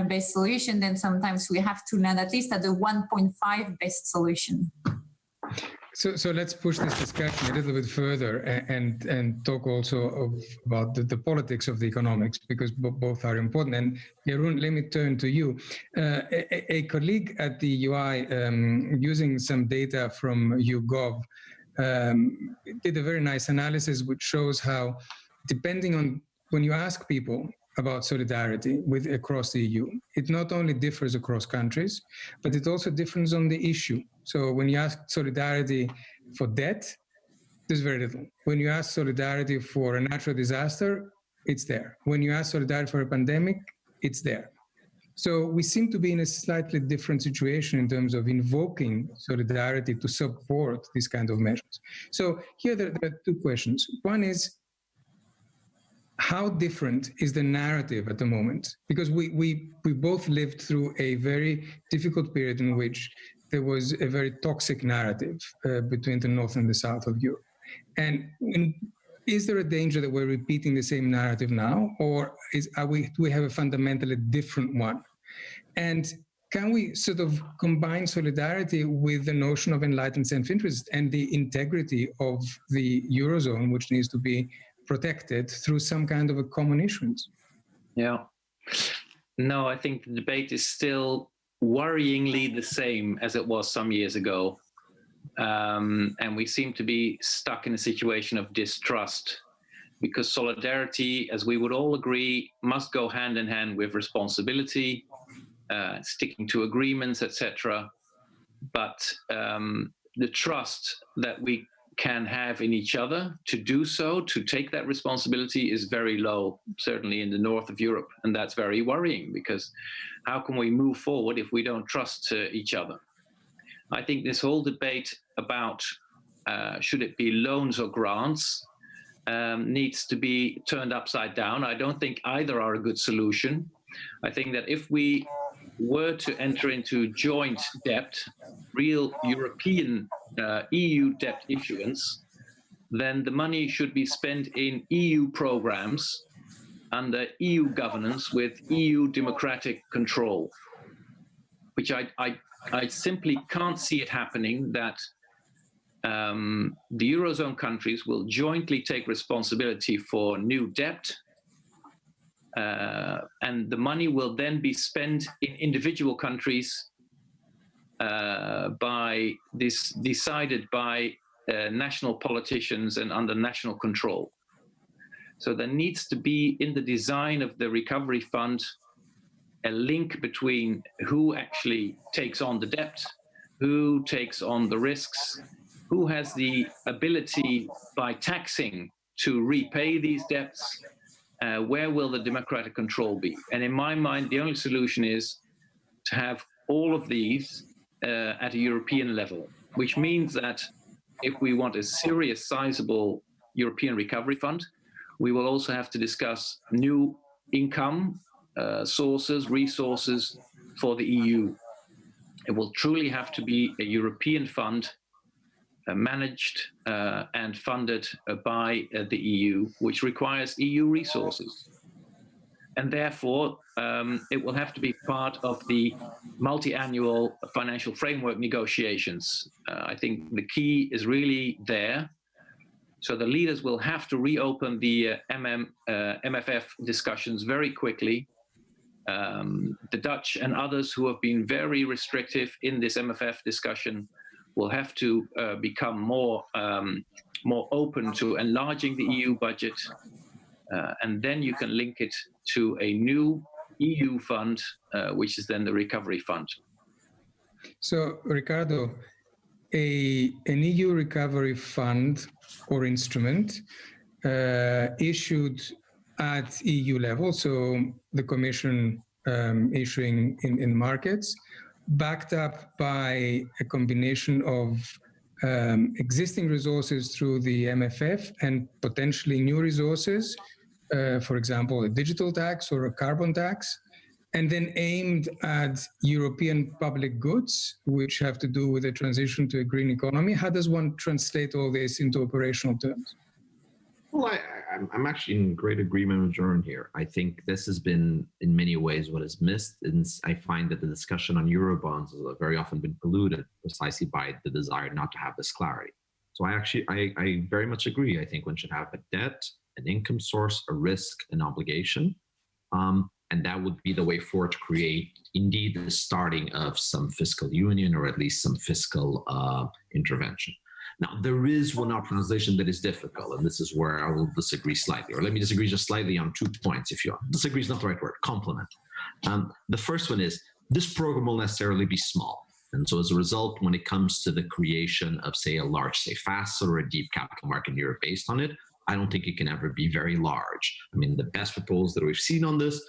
best solution, then sometimes we have to land at least at the 1.5 best solution. So let's push this discussion a little bit further and talk also about the politics of the economics, because both are important. And Jeroen, let me turn to you. A colleague at the UI, using some data from YouGov, did a very nice analysis which shows how, depending on when you ask people about solidarity across the EU. It not only differs across countries, but it also differs on the issue. So when you ask solidarity for debt, there's very little. When you ask solidarity for a natural disaster, it's there. When you ask solidarity for a pandemic, it's there. So we seem to be in a slightly different situation in terms of invoking solidarity to support these kind of measures. So here there are two questions. One is, how different is the narrative at the moment? Because we both lived through a very difficult period in which there was a very toxic narrative between the North and the South of Europe. And is there a danger that we're repeating the same narrative now, or do we have a fundamentally different one? And can we sort of combine solidarity with the notion of enlightened self-interest and the integrity of the Eurozone, which needs to be protected through some kind of a common issuance? Yeah. No, I think the debate is still worryingly the same as it was some years ago. And we seem to be stuck in a situation of distrust, because solidarity, as we would all agree, must go hand in hand with responsibility, sticking to agreements, etc. But the trust that we can have in each other to do so, to take that responsibility, is very low, certainly in the north of Europe. And that's very worrying, because how can we move forward if we don't trust each other? I think this whole debate about should it be loans or grants needs to be turned upside down. I don't think either are a good solution. I think that if we were to enter into joint debt, real European EU debt issuance, then the money should be spent in EU programs under EU governance with EU democratic control, which I simply can't see it happening, that the Eurozone countries will jointly take responsibility for new debt, and the money will then be spent in individual countries decided by national politicians and under national control. So there needs to be, in the design of the recovery fund, a link between who actually takes on the debt, who takes on the risks, who has the ability by taxing to repay these debts, where will the democratic control be? And in my mind, the only solution is to have all of these at a European level, which means that if we want a serious, sizable European recovery fund, we will also have to discuss new income sources, resources for the EU. It will truly have to be a European fund managed and funded by the EU, which requires EU resources. And therefore, it will have to be part of the multi-annual financial framework negotiations. I think the key is really there. So the leaders will have to reopen the MFF discussions very quickly. The Dutch and others who have been very restrictive in this MFF discussion will have to become more open to enlarging the EU budget. And then you can link it to a new EU fund, which is then the recovery fund. So, Ricardo, an EU recovery fund or instrument issued at EU level, so the Commission issuing in markets, backed up by a combination of existing resources through the MFF and potentially new resources, for example, a digital tax or a carbon tax, and then aimed at European public goods, which have to do with the transition to a green economy. How does one translate all this into operational terms? Well, I'm actually in great agreement with Jordan here. I think this has been, in many ways, what is missed. And I find that the discussion on Eurobonds has very often been polluted precisely by the desire not to have this clarity. So I very much agree. I think one should have a debt, an income source, a risk, an obligation. And that would be the way forward to create, indeed, the starting of some fiscal union, or at least some fiscal intervention. Now, there is one translation that is difficult, and this is where I will disagree slightly, or let me disagree just slightly on 2 points, if you want. Disagree is not the right word, complement. The first one is, this program will necessarily be small. And so as a result, when it comes to the creation of, say, a large safe asset or a deep capital market in Europe based on it, I don't think it can ever be very large. I mean, the best proposals that we've seen on this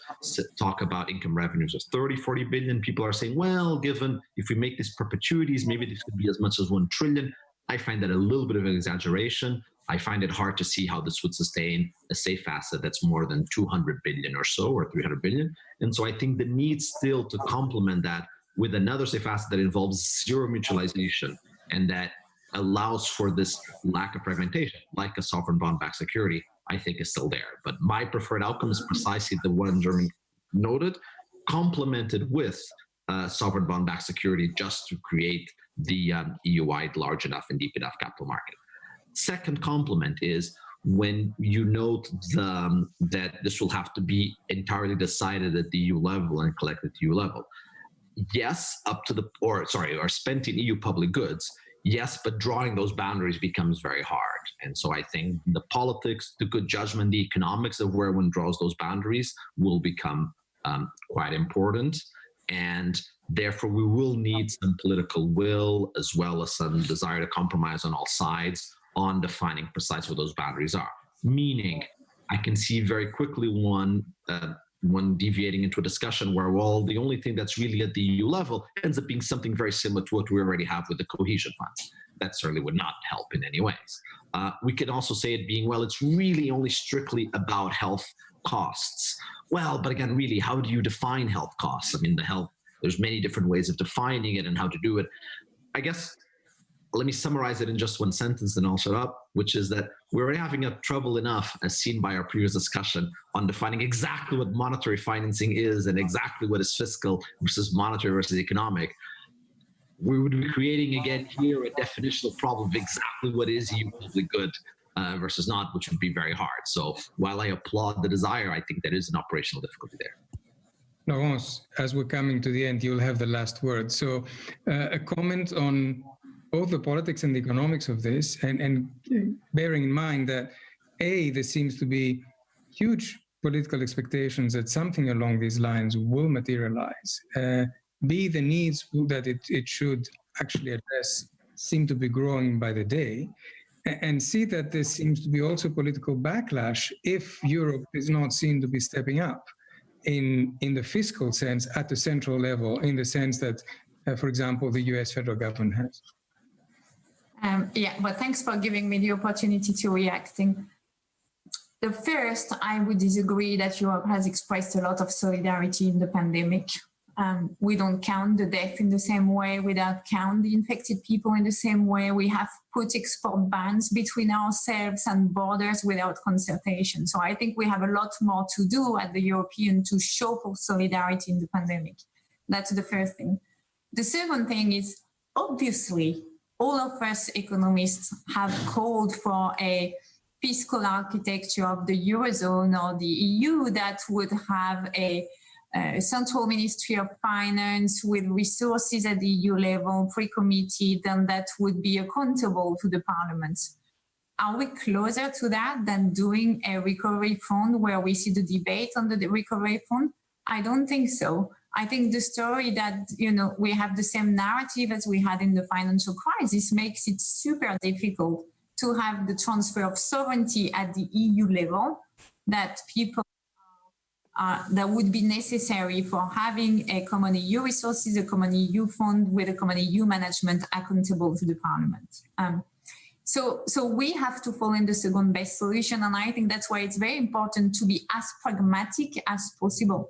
talk about income revenues of 30, 40 billion. People are saying, well, given if we make this perpetuities, maybe this could be as much as 1 trillion. I find that a little bit of an exaggeration. I find it hard to see how this would sustain a safe asset that's more than 200 billion or so, or 300 billion. And so I think the need still to complement that with another safe asset that involves zero mutualization and that allows for this lack of fragmentation, like a sovereign bond-backed security, I think is still there. But my preferred outcome is precisely the one Germany noted, complemented with sovereign bond-backed security just to create the EU-wide large enough and deep enough capital market. Second complement is when you note that this will have to be entirely decided at the EU level and collected at the EU level. Yes, up to the, or spent in EU public goods, yes, but drawing those boundaries becomes very hard. And so I think the politics, the good judgment, the economics of where one draws those boundaries will become quite important. And therefore, we will need some political will as well as some desire to compromise on all sides on defining precisely what those boundaries are. Meaning, I can see very quickly one deviating into a discussion where, well, the only thing that's really at the EU level ends up being something very similar to what we already have with the cohesion funds. That certainly would not help in any ways. We could also say it being, well, it's really only strictly about health costs. Well, but again, really, how do you define health costs? I mean, there's many different ways of defining it and how to do it. I guess, let me summarize it in just one sentence and I'll shut up, which is that we're already having trouble enough, as seen by our previous discussion, on defining exactly what monetary financing is and exactly what is fiscal versus monetary versus economic. We would be creating again here a definitional problem of exactly what is EU public good versus not, which would be very hard. So while I applaud the desire, I think there is an operational difficulty there. Laurence, as we're coming to the end, you'll have the last word. So a comment on both the politics and the economics of this, and bearing in mind that A, there seems to be huge political expectations that something along these lines will materialize. B, the needs that it should actually address seem to be growing by the day. And C, that there seems to be also political backlash if Europe is not seen to be stepping up in the fiscal sense at the central level, in the sense that, for example, the US federal government has. Yeah, but thanks for giving me the opportunity to reacting. The first, I would disagree that Europe has expressed a lot of solidarity in the pandemic. We don't count the death in the same way. We don't count the infected people in the same way. We have put export bans between ourselves and borders without consultation. So I think we have a lot more to do at the European to show for solidarity in the pandemic. That's the first thing. The second thing is, obviously, all of us economists have called for a fiscal architecture of the Eurozone or the EU that would have a central ministry of finance with resources at the EU level pre-committed and that would be accountable to the parliament. Are we closer to that than doing a recovery fund where we see the debate on the recovery fund? I don't think so. I think the story that, we have the same narrative as we had in the financial crisis makes it super difficult to have the transfer of sovereignty at the EU level that people that would be necessary for having a common EU resources, a common EU fund with a common EU management accountable to the parliament. So we have to fall in the second best solution. And I think that's why it's very important to be as pragmatic as possible.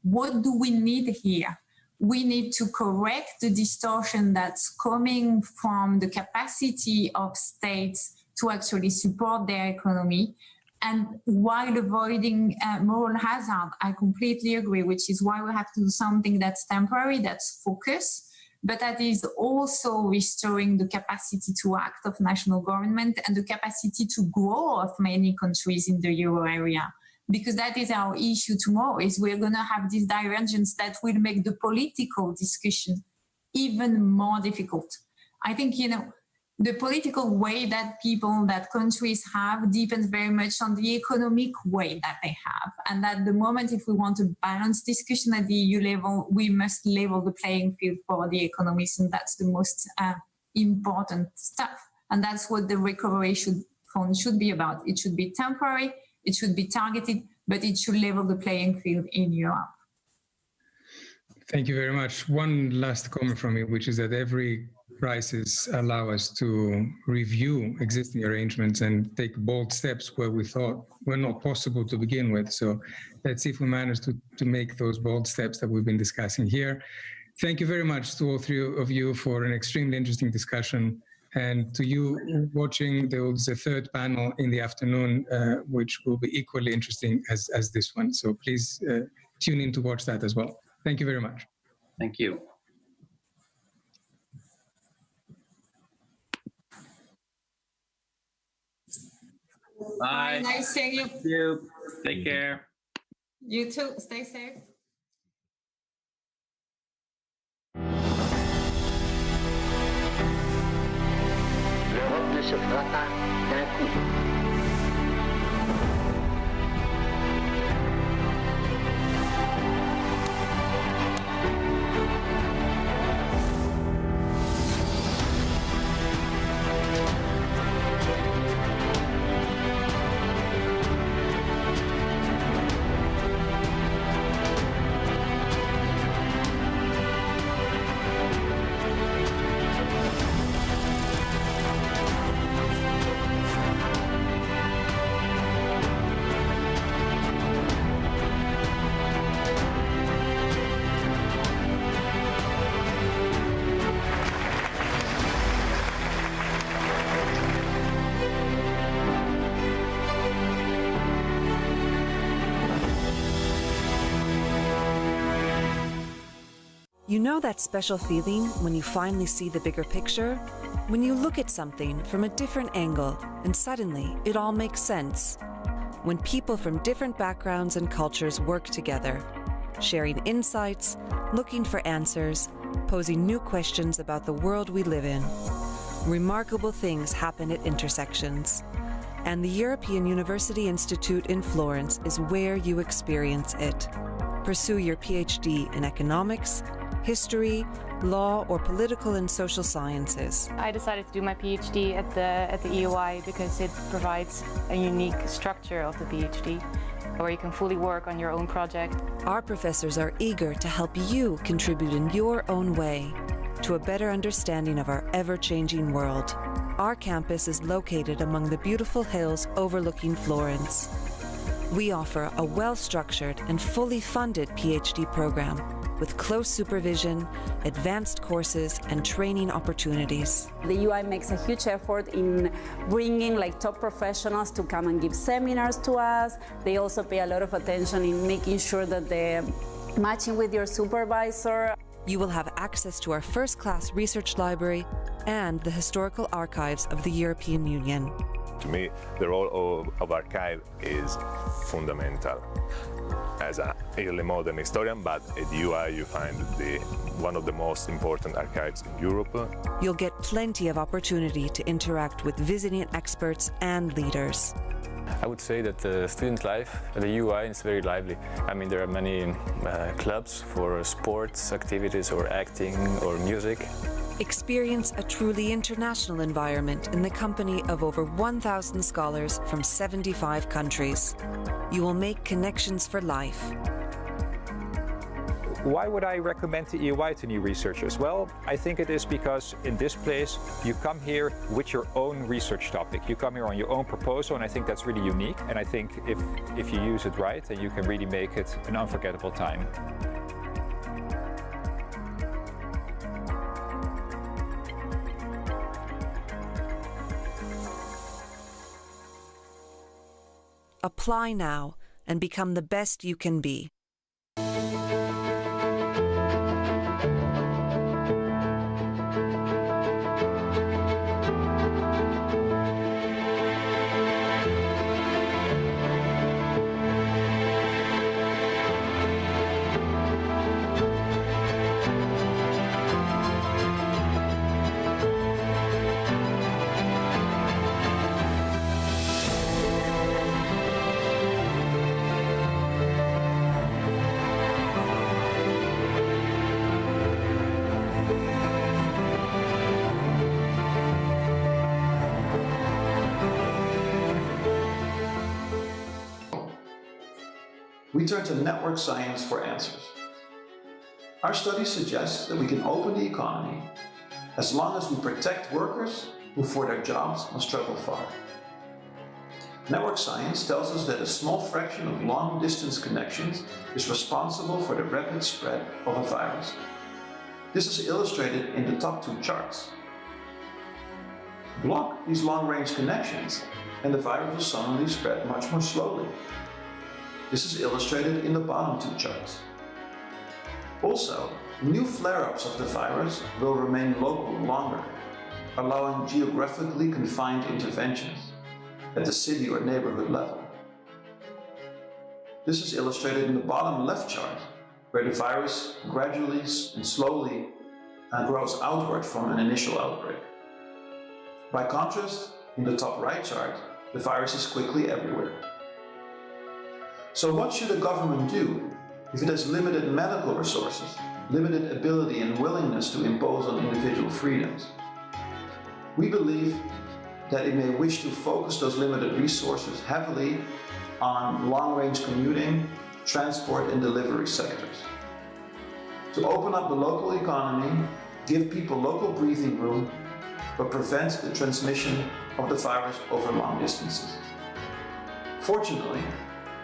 What do we need here? We need to correct the distortion that's coming from the capacity of states to actually support their economy. And while avoiding moral hazard, I completely agree, which is why we have to do something that's temporary, that's focused, but that is also restoring the capacity to act of national government and the capacity to grow of many countries in the euro area. Because that is our issue tomorrow, is we're going to have this divergence that will make the political discussion even more difficult. I think, the political way that people, that countries have depends very much on the economic way that they have. And at the moment, if we want to balance discussion at the EU level, we must level the playing field for the economies. And that's the most important stuff. And that's what the recovery fund should be about. It should be temporary, it should be targeted, but it should level the playing field in Europe. Thank you very much. One last comment from me, which is that every crisis allow us to review existing arrangements and take bold steps where we thought were not possible to begin with. So let's see if we manage to make those bold steps that we've been discussing here. Thank you very much to all three of you for an extremely interesting discussion. And to you watching, there's a third panel in the afternoon, which will be equally interesting as this one. So please tune in to watch that as well. Thank you very much. Thank you. Bye. Nice seeing you. Thank you. Take care. You too. Stay safe. L'Europe ne se fera pas d'un coup. You know that special feeling when you finally see the bigger picture? When you look at something from a different angle and suddenly it all makes sense? When people from different backgrounds and cultures work together, sharing insights, looking for answers, posing new questions about the world we live in. Remarkable things happen at intersections. And the European University Institute in Florence is where you experience it. Pursue your PhD in economics, history, law, or political and social sciences. I decided to do my PhD at the EUI because it provides a unique structure of the PhD where you can fully work on your own project. Our professors are eager to help you contribute in your own way to a better understanding of our ever-changing world. Our campus is located among the beautiful hills overlooking Florence. We offer a well-structured and fully funded PhD program with close supervision, advanced courses, and training opportunities. The UI makes a huge effort in bringing top professionals to come and give seminars to us. They also pay a lot of attention in making sure that they're matching with your supervisor. You will have access to our first-class research library and the historical archives of the European Union. To me, the role of archive is fundamental. As an early modern historian, but at UI you find one of the most important archives in Europe. You'll get plenty of opportunity to interact with visiting experts and leaders. I would say that the student life at the UI is very lively. I mean, there are many clubs for sports activities or acting or music. Experience a truly international environment in the company of over 1,000 scholars from 75 countries. You will make connections for life. Why would I recommend the EY to new researchers? Well, I think it is because in this place, you come here with your own research topic. You come here on your own proposal, and I think that's really unique. And I think if you use it right, then you can really make it an unforgettable time. Apply now and become the best you can be. we turn to network science for answers. Our study suggests that we can open the economy as long as we protect workers who for their jobs must travel far. Network science tells us that a small fraction of long-distance connections is responsible for the rapid spread of a virus. This is illustrated in the top two charts. Block these long-range connections and the virus will suddenly spread much more slowly. This is illustrated in the bottom two charts. Also, new flare-ups of the virus will remain local longer, allowing geographically confined interventions at the city or neighborhood level. This is illustrated in the bottom left chart, where the virus gradually and slowly grows outward from an initial outbreak. By contrast, in the top right chart, the virus is quickly everywhere. So what should a government do if it has limited medical resources, limited ability and willingness to impose on individual freedoms? We believe that it may wish to focus those limited resources heavily on long-range commuting, transport and delivery sectors. To open up the local economy, give people local breathing room, but prevent the transmission of the virus over long distances. Fortunately,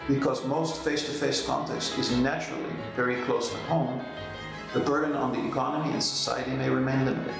because most face-to-face contact is naturally very close to home, the burden on the economy and society may remain limited.